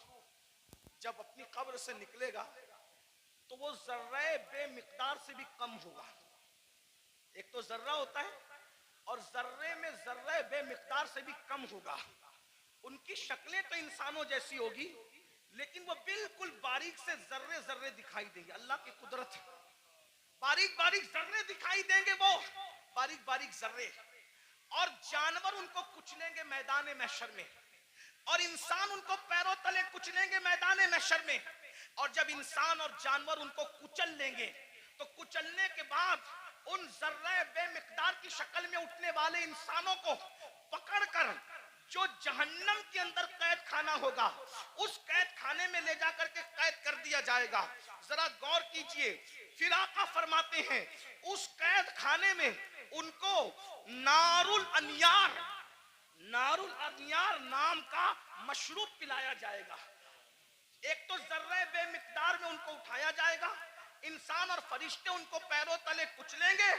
जब अपनी कब्र से निकलेगा तो वो जर्रे बेमिकदार से भी कम होगा। एक तो जर्रा होता है और जर्रे में जर्रे बेमिकदार से भी कम होगा। उनकी शक्लें तो इंसानों जैसी होगी, लेकिन वो बिल्कुल बारीक से जर्रे जर्रे दिखाई देंगे। अल्लाह की कुदरत है, बारीक बारीक जर्रे दिखाई देंगे, वो बारीक बारीक जर्रे। और जानवर उनको कुचलेंगे मैदान महशर में, और इंसान उनको पैरों तले कुचलेंगे मैदान महशर में। और जब इंसान और जानवर उनको कुचल लेंगे, तो कुचलने के बाद उन जर्रे बेमिकदार की शक्ल में उठने वाले इंसानों को पकड़कर जो जहन्नम के अंदर कैद खाना होगा, उस कैद खाने में ले जाकर के कैद कर दिया जाएगा। जरा गौर कीजिए, फिर आका फरमाते हैं उस कैद खाने में उनको नारुल अनियार नाम का मशरूब पिलाया जाएगा। एक तो जर्रे बेमिकदार में उनको उठाया जाएगा, इंसान और फरिश्ते उनको पैरों तले कुचलेंगे,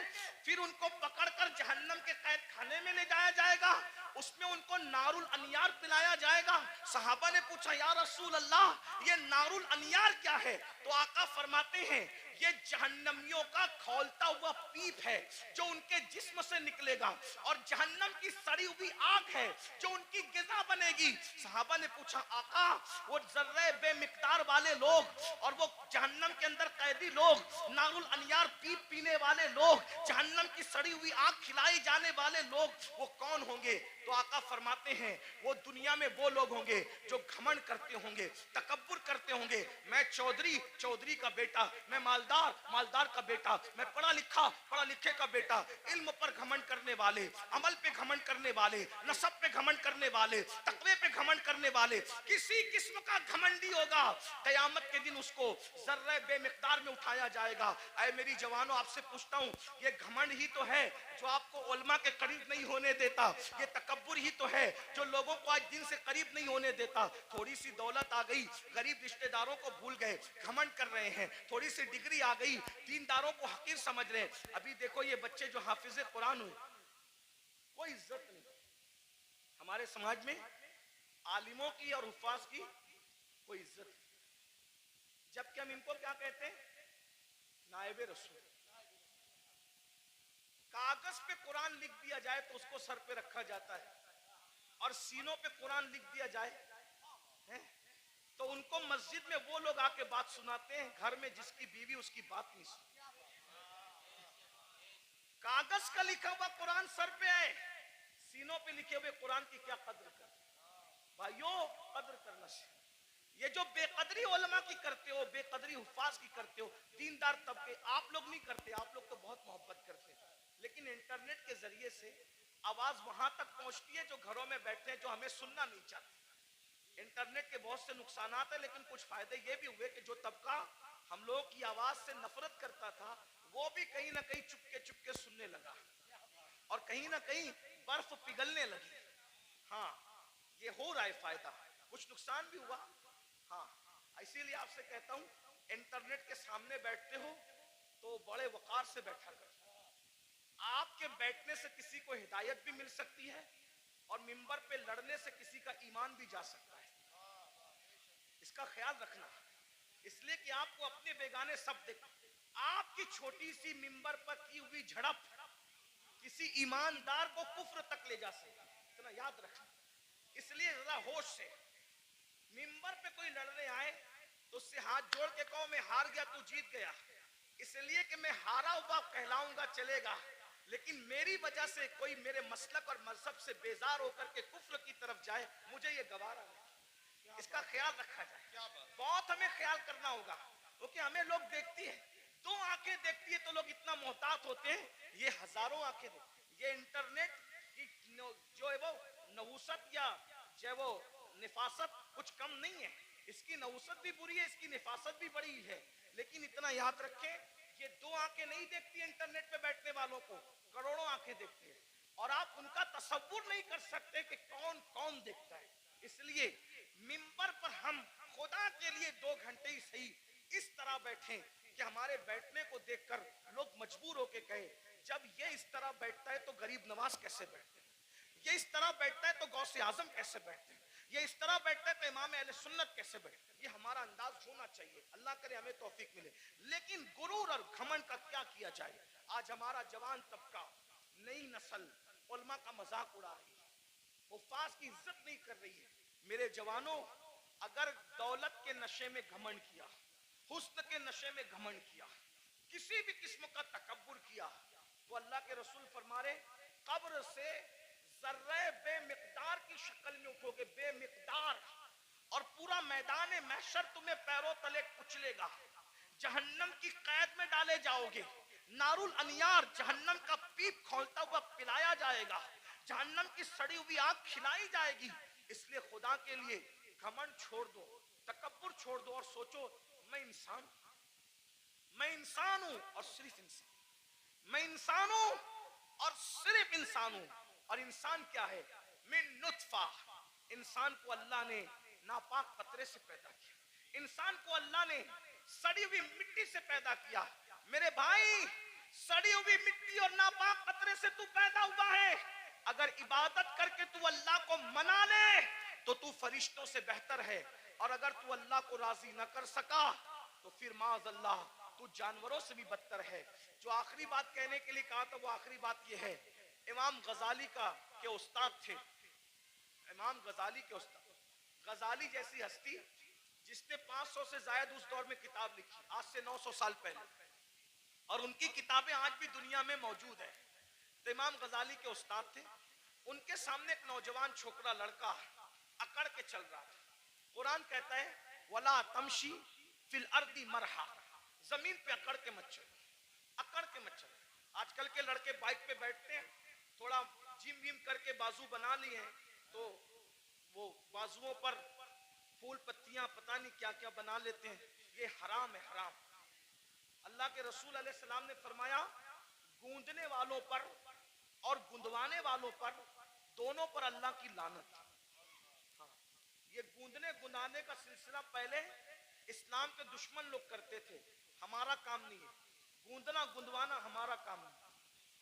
फिर उनको पकड़कर जहन्नम के कैद खाने में ले जाया जाएगा, उसमें उनको नारुल अनियार पिलाया जाएगा। सहाबा ने पूछा, या रसूल अल्लाह, ये नारुल अनियार क्या है? तो आका फरमाते हैं ये जहन्नमियों का खौलता हुआ पीप है जो उनके जिस्म से निकलेगा, और जहन्नम की सड़ी हुई आग है जो उनकी गिज़ा बनेगी। सहाबा ने पूछा, आका वो जर्रे बेमिकदार वाले लोग और वो जहन्नम के अंदर कैदी लोग, नारुल अनियार पीप पीने वाले लोग, जहन्नम की सड़ी हुई आग खिलाई जाने वाले लोग, वो कौन होंगे? तो आका फरमाते हैं वो दुनिया में वो लोग होंगे जो घमंड करते होंगे, तकब्बुर करते होंगे। मैं चौधरी का बेटा, मैं मालदार का बेटा, मैं पढ़ा लिखे का बेटा। इल्म पर घमंड करने वाले, अमल पे घमंड करने वाले, नसब पे घमंड करने वाले, तकवे पे घमंड करने वाले, किसी किस्म का घमंडी होगा, कयामत के दिन उसको जर्रे बेमिकदार में उठाया जाएगा। ऐ मेरी जवानों, आपसे पूछता हूँ, ये घमंड ही तो है जो आपको उलमा के करीब नहीं होने देता, ये तकब्बुर ही तो है जो लोगों को आज दिन से करीब नहीं होने देता। थोड़ी सी दौलत आ गई, गरीब रिश्तेदारों को भूल गए, घमंड कर रहे हैं। थोड़ी सी डिग्री आ गई, दीनदारों को हकीर समझ रहे हैं। अभी देखो ये बच्चे जो हाफिज कुरान हुए, कोई इज्जत नहीं हमारे समाज में, आलिमों की और हुफ्फाज की कोई इज्जत नहीं। जबकि हम इनको क्या कहते हैं? नायबे रसूल। कागज पे कुरान लिख दिया जाए तो उसको सर पे रखा जाता है, और सीनों पे कुरान लिख दिया जाए है? तो उनको मस्जिद में वो लोग आके बात सुनाते हैं, घर में जिसकी बीवी उसकी बात नहीं सुनती। कागज का लिखा हुआ कुरान सर पे आए, सीनों पे लिखे हुए कुरान की क्या कद्र कर? भाइयों, कद्र करना चाहिए। ये जो बेकदरी उलमा की करते हो, बेकदरी हुफ्फाज की करते हो, दीनदार तबके आप लोग नहीं करते, आप लोग तो बहुत मोहब्बत करते हैं। लेकिन इंटरनेट के जरिए से आवाज वहां तक पहुंचती है जो घरों में बैठे हैं, जो हमें सुनना नहीं चाहते। इंटरनेट के बहुत से नुकसानात है, लेकिन कुछ फायदे ये भी हुए कि जो तबका हम लोगों की आवाज से नफरत करता था, वो भी कहीं ना कहीं चुपके सुनने लगा, और कहीं ना कहीं बर्फ पिघलने लगी। हाँ, ये हो रहा है फायदा, कुछ नुकसान भी हुआ। हाँ, इसीलिए आपसे कहता हूं, इंटरनेट के सामने बैठते हो तो बड़े वकार से बैठा करो। आपके बैठने से किसी को हिदायत भी मिल सकती है, और मिंबर पे लड़ने से किसी का ईमान भी जा सकता है। इसका ख्याल रखना, इसलिए कि आपको अपने बेगाने सब देख। आपकी छोटी सी मिंबर पर की हुई झड़प किसी ईमानदार को कुफ्र तक ले जा सकती है, इतना याद रखना। इसलिए जरा होश से, मिंबर पे कोई लड़ने आए तो उससे हाथ जोड़ के कहो मैं हार गया, तू जीत गया। इसलिए कि मैं हारा हुआ कहलाऊंगा चलेगा, लेकिन मेरी वजह से कोई मेरे मसलक और मजहब से बेजार होकर के कुफ्र की तरफ जाए, मुझे ये गवारा नहीं। इसका ख्याल रखा जाए, बहुत हमें ख्याल करना होगा, क्योंकि हमें लोग देखती है, दो आंखें देखती है तो लोग इतना मोहतात होते हैं, ये हजारों आंखें देखती। ये इंटरनेट की जो है वो नहुसत या जो वो निफासत कुछ कम नहीं है, इसकी नहुसत भी बुरी है, इसकी निफासत भी बड़ी है। लेकिन इतना याद रखें, ये दो आंखें नहीं देखती इंटरनेट पे बैठने वालों को, करोड़ों आंखें देखती है, और आप उनका तसव्वुर नहीं कर सकते कि कौन कौन देखता है। इसलिए मिंबर पर हम खुदा के लिए 2 घंटे ही सही इस तरह बैठें कि हमारे बैठने को देखकर लोग मजबूर होके कहे, जब ये इस तरह बैठता है तो गरीब नवाज कैसे बैठते हैं, ये इस तरह बैठता है तो गौसे आजम कैसे बैठते हैं, ये इस तरह बैठता है तो इमाम अहले सुन्नत कैसे बैठते हैं। ये हमारा अंदाज होना चाहिए, अल्लाह करे हमें तौफीक मिले। लेकिन गुरूर और घमंड का क्या किया जाए? आज हमारा जवान तबका, नई नस्ल उलमा का मजाक उड़ा रही है, हुफ्फाज की इज्जत नहीं कर रही है, मेरे जवानों, अगर दौलत के नशे में घमंड किया, हुस्न के नशे में घमंड किया, किसी भी किस्म का तकब्बुर किया, तो अल्लाह के रसूल फरमा रहे कब्र से जर्रे बेमिकदार की शक्ल में उठोगे, बेमिकदार, और पूरा मैदान महशर तुम्हें पैरों तले कुचलेगा, जहन्नम की कैद में डाले जाओगे, नारुल अनियार जहन्नम का पीप खोलता हुआ पिलाया जाएगा, जहन्नम की सड़ी हुई आग खिलाई जाएगी। इसलिए खुदा के लिए घमंड छोड़ दो, तकब्बुर छोड़ दो और सोचो मैं इंसान हूं और सिर्फ इंसान, मैं इंसान हूं और सिर्फ इंसान हूं। और इंसान क्या है? मिन नुत्फा, इंसान को अल्लाह ने नापाक कतरे से पैदा किया, इंसान को अल्लाह ने सड़ी हुई मिट्टी से पैदा किया। मेरे भाई, सड़ी हुई मिट्टी और नापाक कतरे से तू पैदा हुआ है। अगर इबादत करके तू अल्लाह को मना ले तो तू फरिश्तों से बेहतर है, और अगर तू अल्लाह को राजी न कर सका तो फिर माज़अल्लाह तू जानवरों से भी बदतर है। जो आखिरी बात कहने के लिए कहा था वो आखिरी बात ये है, इमाम गजाली के उस्ताद थे, इमाम गजाली के उस्ताद, गजाली जैसी हस्ती जिसने 500 से ज्यादा उस दौर में किताब लिखी, आज से 900 साल पहले, और उनकी किताबें आज भी दुनिया में मौजूद है। तो इमाम गजाली के उस्ताद थे, उनके सामने एक नौजवान छोकरा लड़का अकड़ के चल रहा था। कुरान कहता है वला तमशी फिल अर्दी मरहा, जमीन पे अकड़ के मत चलो, अकड़ के मत चलो। आजकल के लड़के बाइक पे बैठते हैं, थोड़ा जिम विम करके बाजू बना लिए हैं, तो वो बाजुओं पर फूल पत्तियां पता नहीं क्या क्या बना लेते हैं, ये हराम है, हराम। अल्लाह के रसूल अलैहि सलाम ने फरमाया गूंदने वालों पर और गुंदवाने वालों पर, दोनों पर अल्लाह की लानत। हाँ, ये गूंदने गुंदाने का सिलसिला पहले इस्लाम के दुश्मन लोग करते थे, हमारा काम नहीं है, गूंदना गुंदवाना हमारा काम नहीं।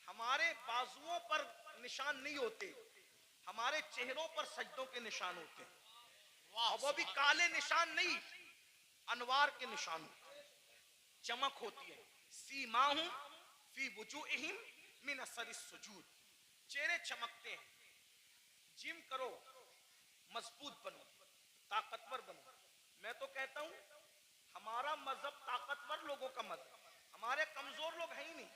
हमारे बाजुओं पर निशान नहीं होते, हमारे चेहरों पर सजदों के निशान होते हैं, और वो भी काले निशान नहीं, अनवार के निशान होते हैं, चमक होती है। सीमाहुम फी वुजूहिम मिन असरिस सुजूद, चेहरे चमकते हैं। जिम करो, मजबूत बनो, ताकतवर बनो। मैं तो कहता हूं हमारा मजहब ताकतवर लोगों का मजहब, हमारे कमजोर लोग हैं ही नहीं।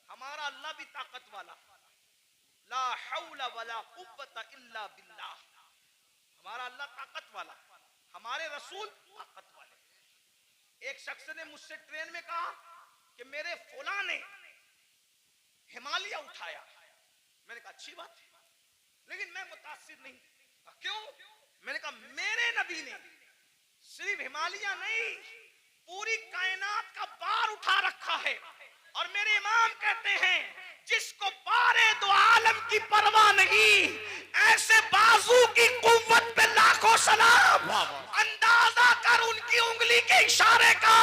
हमारा अल्लाह भी ताकत वाला, ला हौला वला कुव्वता इल्ला बिल्लाह, हमारा अल्लाह ताकत वाला, हमारे रसूल ताकत वाले। एक शख्स ने मुझसे ट्रेन में कहा कि मेरे फौला ने हिमालय उठाया। मैंने कहा अच्छी बात है, लेकिन मैं मुतासिर नहीं। क्यों? मैंने कहा मेरे नबी ने सिर्फ हिमालय नहीं, पूरी कायनात का बार उठा रखा है। और मेरे इमाम कहते हैं जिसको बारे दो आलम की परवाह नहीं, ऐसे बाजू की कुव्वत पे लाखों सलाम। अंदाजा कर उनकी उंगली के इशारे का,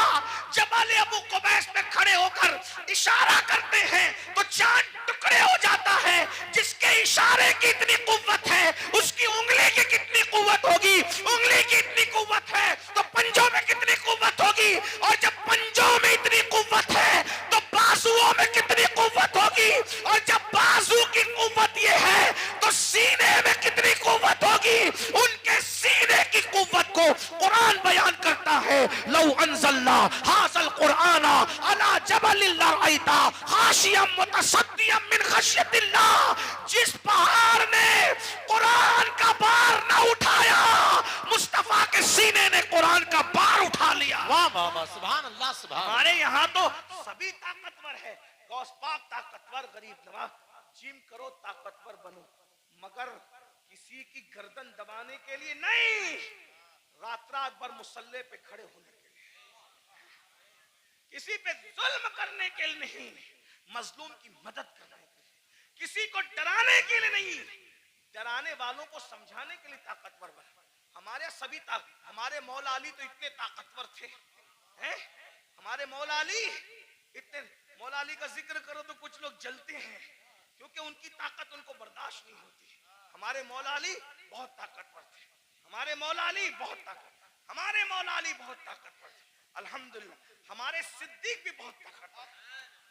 जबल अबू कुबैस पे खड़े होकर इशारा करते हैं तो चांद टुकड़े हो जाता है। जिसके इशारे की इतनी कुव्वत है, उसकी उंगली की कितनी कुव्वत होगी? उंगली की इतनी कुव्वत है तो पंजों में कितनी कुव्वत होगी? और जब पंजों में इतनी कुव्वत है तो बाजुओं में कितनी कुव्वत होगी? और जब बाजू की कुव्वत ये है तो सीने में कितनी कुव्वत होगी? उनके सीने की कुव्वत को कुरान बयान करता है, लौ अंज़लना हाज़ल कुरआना अला जबलिन लरअयता खाशियम मुतसद्दियम मिन खश्यतिल्लाह। जिस पहाड़ ने कुरान का बार न उठाया, मुस्तफा के सीने ने कुरान का बार उठा लिया। वाह वाह वाह, सुभान अल्लाह, सुभान। हमारे यहाँ तो सभी ताकतवर है, गौस पाक ताकतवर, गरीब नवाज। जिम करो, ताकतवर बनो, मगर किसी की गर्दन दबाने के लिए नहीं, रात रात भर मुसल्ले पे खड़े होने के लिए, किसी पे जुल्म करने के लिए नहीं, मजलूम की मदद करने के लिए, किसी को डराने के लिए नहीं, डराने वालों को समझाने के लिए ताकतवर बने। हमारे मौला अली तो इतने ताकतवर थे, हैं? हमारे मौला अली इतने, मौला अली का जिक्र करो तो कुछ लोग जलते हैं, क्योंकि उनकी ताकत उनको बर्दाश्त नहीं होती। हमारे मौला अली बहुत ताकतवर थे, हमारे मौला अली बहुत ताकतवर, हमारे मौला अली बहुत ताकतवर थे। अल्हम्दुलिल्लाह हमारे सिद्दीक भी बहुत ताकतवर,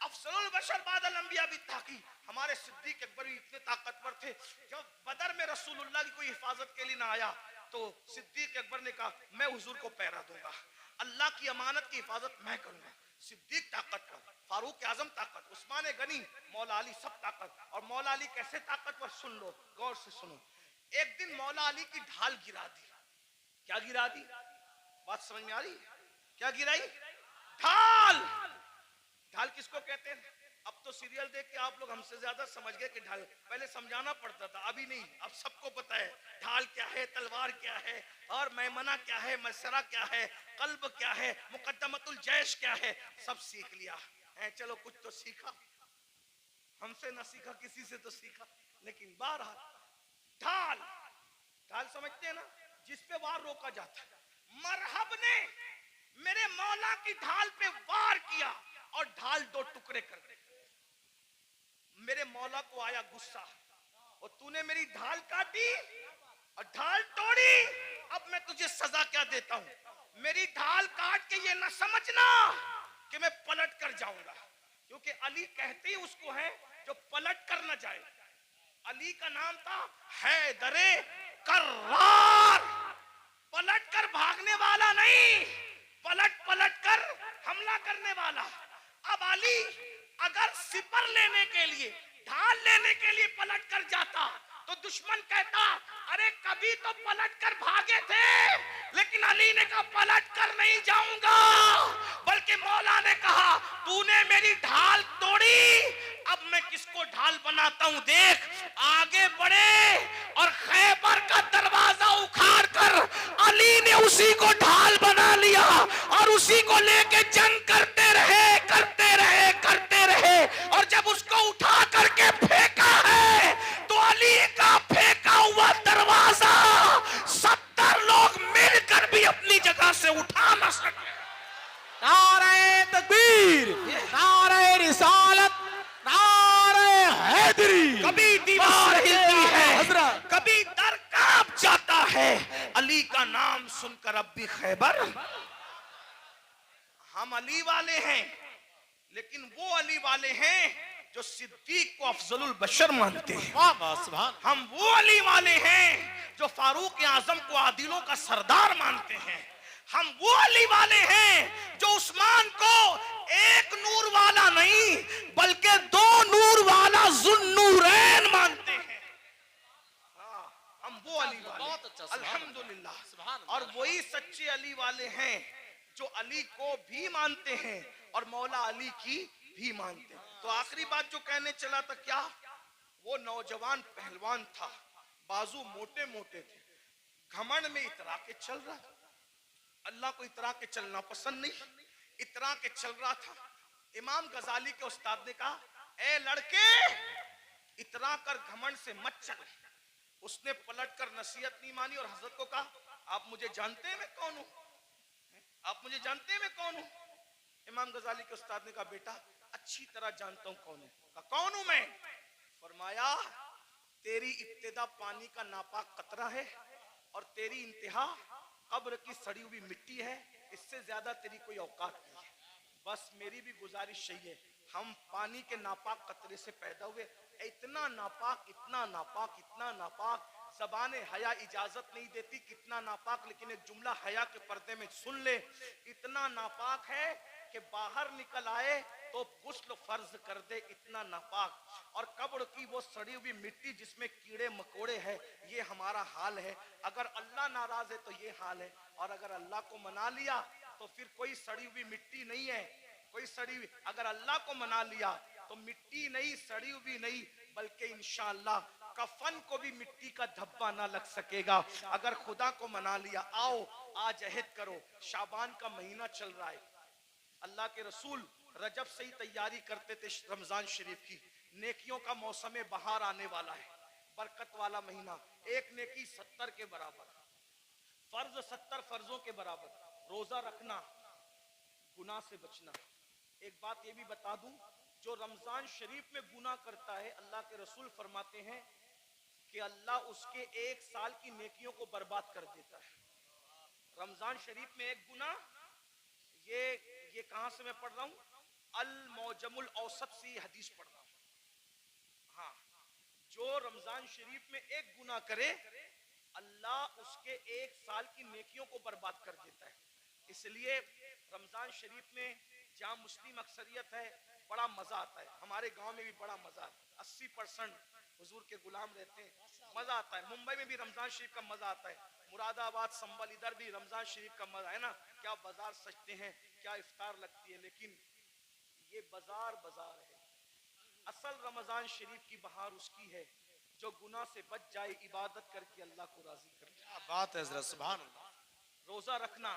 अफसरुल बशर बादल अंबिया भी ताकी। हमारे सिद्दीक अकबर भी इतने ताकतवर थे, जब बदर में रसूलुल्लाह की कोई हिफाजत के लिए ना आया तो सिद्दीक अकबर ने कहा मैं हुजूर को पहरा दूंगा, अल्लाह की अमानत की हिफाजत मैं करूंगा। सिद्दीक ताकतवर, फारूक आजम ताकत, उस्मान गनी, मौला अली सब ताकत। और मौला अली कैसे ताकतवर, सुन लो, गौर से सुनो। एक दिन मौला अली की ढाल गिरा दी। क्या गिरा दी? बात समझ में आ रही? क्या गिराई? ढाल। ढाल किसको कहते हैं? अब तो सीरियल देख के आप लोग हमसे ज्यादा समझ गए कि ढाल, पहले समझाना पड़ता था, अभी नहीं, अब सबको पता है ढाल क्या है, तलवार क्या है, और मैमना क्या है, मसरा क्या है, कल्ब क्या है, मुकद्दमतुल जैश क्या है, सब सीख लिया है। चलो कुछ तो सीखा, हमसे ना सीखा, किसी से तो सीखा। लेकिन बहरहाल ढाल, ढाल समझते हैं ना, जिस पे वार रोका जाता है। मरहब ने मेरे मौला की ढाल पे वार किया और ढाल दो टुकड़े कर दी। मेरे मौला को आया गुस्सा, और तूने मेरी ढाल काटी और ढाल तोड़ी, अब मैं तुझे सजा क्या देता हूं। मेरी ढाल काट के ये ना समझना कि मैं पलट कर जाऊंगा, क्योंकि अली कहते ही उसको है जो पलट कर ना जाए। अली का नाम था हैदरे कर्रार, पलट कर भागने वाला नहीं, पलट पलट कर हमला करने वाला। अब अली अगर सिपर लेने के लिए, ढाल लेने के लिए पलट कर जाता तो दुश्मन कहता अरे कभी तो पलट कर भागे थे, लेकिन अली ने कहा पलट कर नहीं जाऊंगा। बल्कि मौला ने कहा तूने मेरी ढाल तोड़ी, अब मैं किसको ढाल बनाता हूं देख। आगे बढ़े और खैबर का दरवाजा उखाड़ कर अली ने उसी को ढाल बना लिया और उसी को लेके जंग करते रहे, करते रहे, करते रहे। और जब उसको उठा करके फेंका है तो अली का फेंका हुआ दरवाजा 70 लोग मिलकर भी अपनी जगह से उठा न सके। नारे तकबीर, नारे रिसालत, नारे हैदरी। कभी दीवार हिलती है, हजरत, कभी दर कांप जाता है, अली का नाम सुनकर अब भी खैबर। हम अली वाले हैं, लेकिन वो अली वाले हैं जो सिद्दीक को अफजलुल बशर मानते हैं। हम वो अली वाले हैं जो फारूक आजम को आदिलों का सरदार मानते हैं। हम वो अली वाले हैं जो उस्मान को एक नूर वाला नहीं बल्कि 2 नूर वाला जुन्नूरैन मानते हैं। हम वो अली वाले, बहुत अच्छा, अल्हम्दुलिल्लाह। और वही सच्चे अली वाले हैं जो अली को भी मानते हैं और मौला अली की भी मानते हैं। तो आखिरी बात जो कहने चला था, क्या वो नौजवान पहलवान था, बाजू मोटे मोटे थे, घमंड में इतरा के चल रहा था। अल्लाह को इतरा के चलना पसंद नहीं, इतरा के चल रहा था। इमाम गजाली के उस्ताद ने कहा ए लड़के, इतरा कर घमंड से मत चल। उसने पलट कर नसीहत नहीं मानी और हजरत को कहा आप मुझे जानते हैं मैं कौन हूं, आप मुझे जानते हैं मैं कौन हूं। इमाम गजाली के उस्ताद ने कहा बेटा अच्छी तरह जानता हूं कौन हूं। कहा कौन हूं मैं? फरमाया तेरी इब्तिदा पानी का नापाक कतरा है और तेरी इंतहा कब्र की सड़ी हुई मिट्टी है, इससे ज्यादा तेरी कोई औकात नहीं है। बस मेरी भी गुजारिश यही है, हम पानी के नापाक कतरे से पैदा हुए, इतना नापाक, इतना नापाक, इतना नापाक, ज़बाने हया इजाजत नहीं देती कितना नापाक, लेकिन एक जुमला हया के पर्दे में सुन ले, इतना नापाक है कि बाहर निकल आए तो गुस्ल फर्ज कर दे, इतना नापाक। और कब्र की वो सड़ी हुई मिट्टी जिसमें कीड़े मकोड़े हैं, ये हमारा हाल है। अगर अल्लाह नाराज है तो ये हाल है, और अगर अल्लाह को मना लिया तो फिर कोई सड़ी हुई मिट्टी नहीं है, कोई सड़ी हुई। अगर अल्लाह को मना लिया तो मिट्टी नहीं, सड़ी हुई नहीं, बल्कि इंशाअल्लाह कफन को भी मिट्टी का धब्बा ना लग सकेगा। अगर खुदा को मना लिया, आओ आज अहद करो, शाबान का महीना चल रहा है, अल्लाह के रसूल रजब से ही तैयारी करते थे रमजान शरीफ की। नेकियों का मौसम बहार आने वाला है, बरकत वाला महीना। एक नेकी 70 के बराबर, फर्ज 70 फर्जों के बराबर, रोजा रखना, गुनाह से बचना। एक बात ये भी बता दूं, जो रमजान शरीफ में गुनाह करता है, अल्लाह के रसूल फरमाते हैं कि अल्लाह उसके 1 साल की नेकियों को बर्बाद कर देता है। रमजान शरीफ में एक गुनाह, ये कहां से मैं पढ़ रहा हूं, अल मौजमुल औसत से हदीस पढ़ रहा हूं। हाँ, जो रमजान शरीफ में एक गुनाह करे अल्लाह उसके 1 साल की नेकियों को बर्बाद कर देता है। इसलिए रमजान शरीफ में जहाँ मुस्लिम अक्सरियत है बड़ा मजा आता है। हमारे गांव में भी बड़ा मजा आता है। 80% हुजूर के गुलाम रहते हैं, मजा आता है। मुंबई में भी रमजान शरीफ का मजा आता है, मुरादाबाद, संभल, इधर भी रमजान शरीफ का मजा है ना। क्या बाजार सजते हैं, क्या इफ्तार लगती है। लेकिन ये बाजार है, असल रमजान शरीफ की बहार उसकी है जो गुनाह से बच जाए, इबादत करके अल्लाह को राजी कर ले। क्या बात है हजरत, सुभान अल्लाह। रोजा रखना,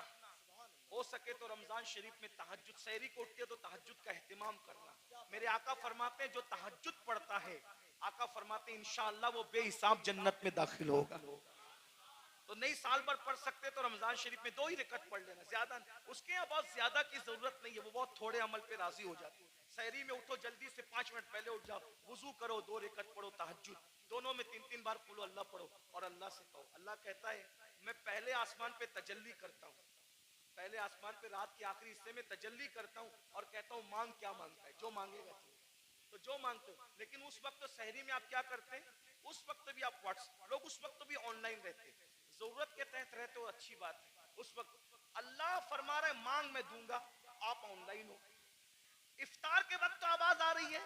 हो सके तो रमजान शरीफ में तहज्जुद, सहरी को उठते तो तहज्जुद का एहतिमाम करना। मेरे आका फरमाते हैं जो तहज्जुद पढ़ता है, आका फरमाते हैं इंशाअल्लाह वो बेहिसाब जन्नत में दाखिल होगा। तो नहीं साल भर पढ़ सकते तो रमजान शरीफ में 2 ही रकत पढ़ लेना, ज्यादा उसके यहाँ बहुत ज्यादा की जरूरत नहीं है, वो बहुत थोड़े अमल पे राजी हो जाते। सहरी में उठो जल्दी से 5 मिनट पहले उठ जाओ, वुजू करो, 2 रकत पढ़ो तहज्जुद, दोनों में 3-3 बार कुल अल्लाह पढ़ो और अल्लाह से कहो। अल्लाह कहता है मैं पहले आसमान पे तजल्ली करता हूँ, पहले आसमान पे रात के आखिरी हिस्से में तजल्ली करता हूँ और कहता हूँ मांग क्या मांगता है, जो मांगेगा तो जो मांगते हो। लेकिन उस वक्त तो सहरी में आप क्या करते हैं, उस वक्त भी आप व्हाट्सएप, लोग उस वक्त भी ऑनलाइन रहते हैं, जरूरत के तहत रहते हो, अच्छी बात है। उस वक्त अल्लाह फरमा रहे मांग मैं दूंगा, आप ऑनलाइन हो। इफ्तार के वक्त तो आवाज आ रही है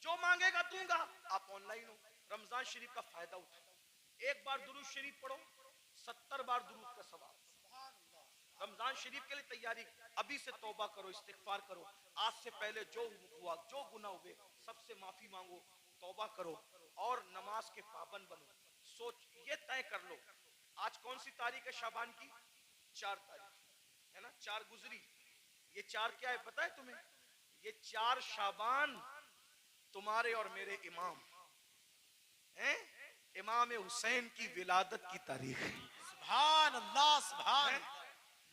जो मांगेगा दूंगा, आप ऑनलाइन हो। रमजान शरीफ का फायदा उठाओ, एक बार दुरूद शरीफ पढ़ो, 70 बार दुरूद का सवाब। रमजान शरीफ के लिए तैयारी, अभी से तौबा करो, इस्तिगफार करो। आज से पहले जो हुआ, जो गुनाह हुए, सबसे माफी मांगो, तौबा करो और नमाज के पाबंद बनो। सोच ये तय कर लो, आज कौन सी तारीख है शाबान की? 4 तारीख है ना, 4 गुजरी। ये 4 क्या है पता है तुम्हें? ये 4 शाबान तुम्हारे और मेरे इमाम हैं, इमाम हुसैन की विलादत की तारीख है। सुभान अल्लाह, सुभान अल्लाह।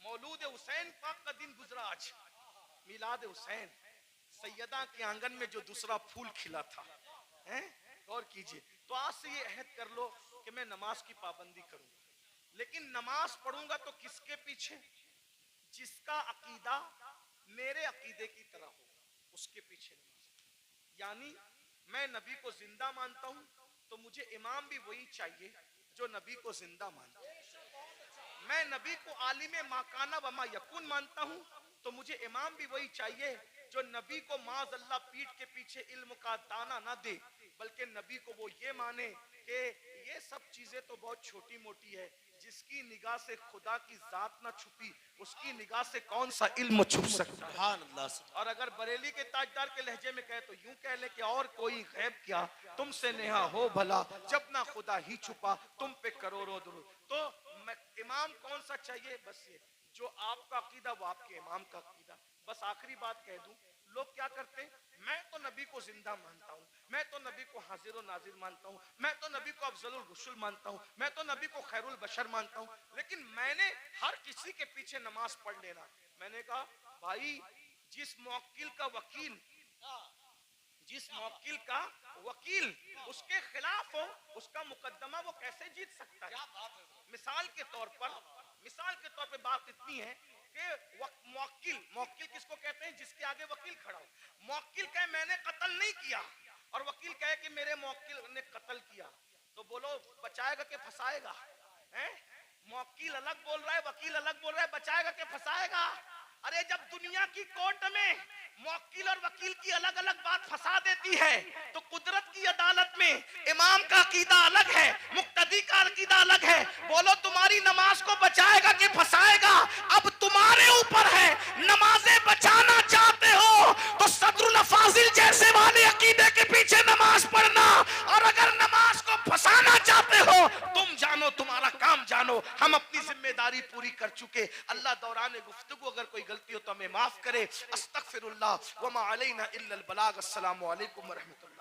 मौलूद हुसैन पाक का दिन गुजरा आज, मिलाद हुसैन, सैयदा के आंगन में जो दूसरा फूल खिला था, हैं? गौर कीजिए। तो आज से ये अहद कर लो कि मैं नमाज की पाबंदी करूंगा, लेकिन नमाज पढ़ूंगा तो किसके पीछे? जिसका अकीदा मेरे अकीदे की तरह हो, उसके पीछे नमाज। यानी मैं नबी को जिंदा मानता हूं तो मुझे इमाम भी वही चाहिए जो नबी को जिंदा मानता है। मैं नबी को आलिम माकाना व मा यकून मानता हूं तो मुझे इमाम भी वही चाहिए जो नबी को माज अल्लाह पीठ के पीछे इल्म का दाना ना दे, बल्कि नबी को वो ये माने कि ये सब चीजें तो बहुत छोटी मोटी है, जिसकी निगाह से खुदा की जात ना छुपी उसकी निगाह से कौन सा इल्म छुप सकता है। सुभान अल्लाह। और अगर बरेली के ताजदार के लहजे में कहे तो यूं कह ले कि और कोई गैब क्या तुमसे नेहा हो भला, जब ना खुदा ही छुपा तुम पे करोड़ों दुरूद। तो इमाम कौन सा चाहिए? बस ये जो आपका अकीदा वो आपके इमाम का अकीदा। बस आखिरी बात कह दूं, लोग क्या करते हैं, मैं तो नबी को जिंदा मानता हूं, मैं तो नबी को हाजिर और नाजिर मानता हूं, मैं तो नबी को अफजलुल रसूल मानता हूं, मैं तो नबी को खैरुल बशर मानता हूं, लेकिन मैंने हर किसी के पीछे नमाज पढ़ लेना। मैंने कहा भाई, जिस मौक्किल का वकील उसके खिलाफ हो, उसका मुकदमा वो कैसे जीत सकता है? मिसाल के तौर पे बात इतनी है कि मौक्किल किसको कहते हैं? जिसके आगे वकील खड़ा हो। मौक्किल कहे मैंने कत्ल नहीं किया और वकील कहे कि मेरे मौक्किल ने कत्ल किया, तो बोलो बचाएगा कि फंसाएगा? हैं? मौक्किल अलग बोल रहा है, वकील अलग बोल रहा है, बचाएगा कि फंसाएगा? अरे जब दुनिया की कोर्ट में मौक्किल और वकील की अलग अलग बात फंसा देती है, तो कुदरत की अदालत में इमाम का अकीदा अलग है, मुक्तदी का अकीदा अलग है। बोलो तुम्हारी नमाज को बचाएगा कि फंसाएगा? अब तुम्हारे ऊपर है। नमाजें बचाना चाहते हो तो सदरुल फाजिल जैसे वाले अकीदे के पीछे नमाज पढ़ना, और अगर नमाज को फंसाना चाहते हो तुम जानो, तुम्हारा काम जानो, हम अपनी जिम्मेदारी पूरी कर चुके। अल्लाह दौरान गुफ्तगू अगर कोई गलती हो तो हमें माफ करे। अस्तगफिरुल्लाह व मा अलैना इल्लल बलाग। अस्सलामु अलैकुम व रहमतुल्लाह।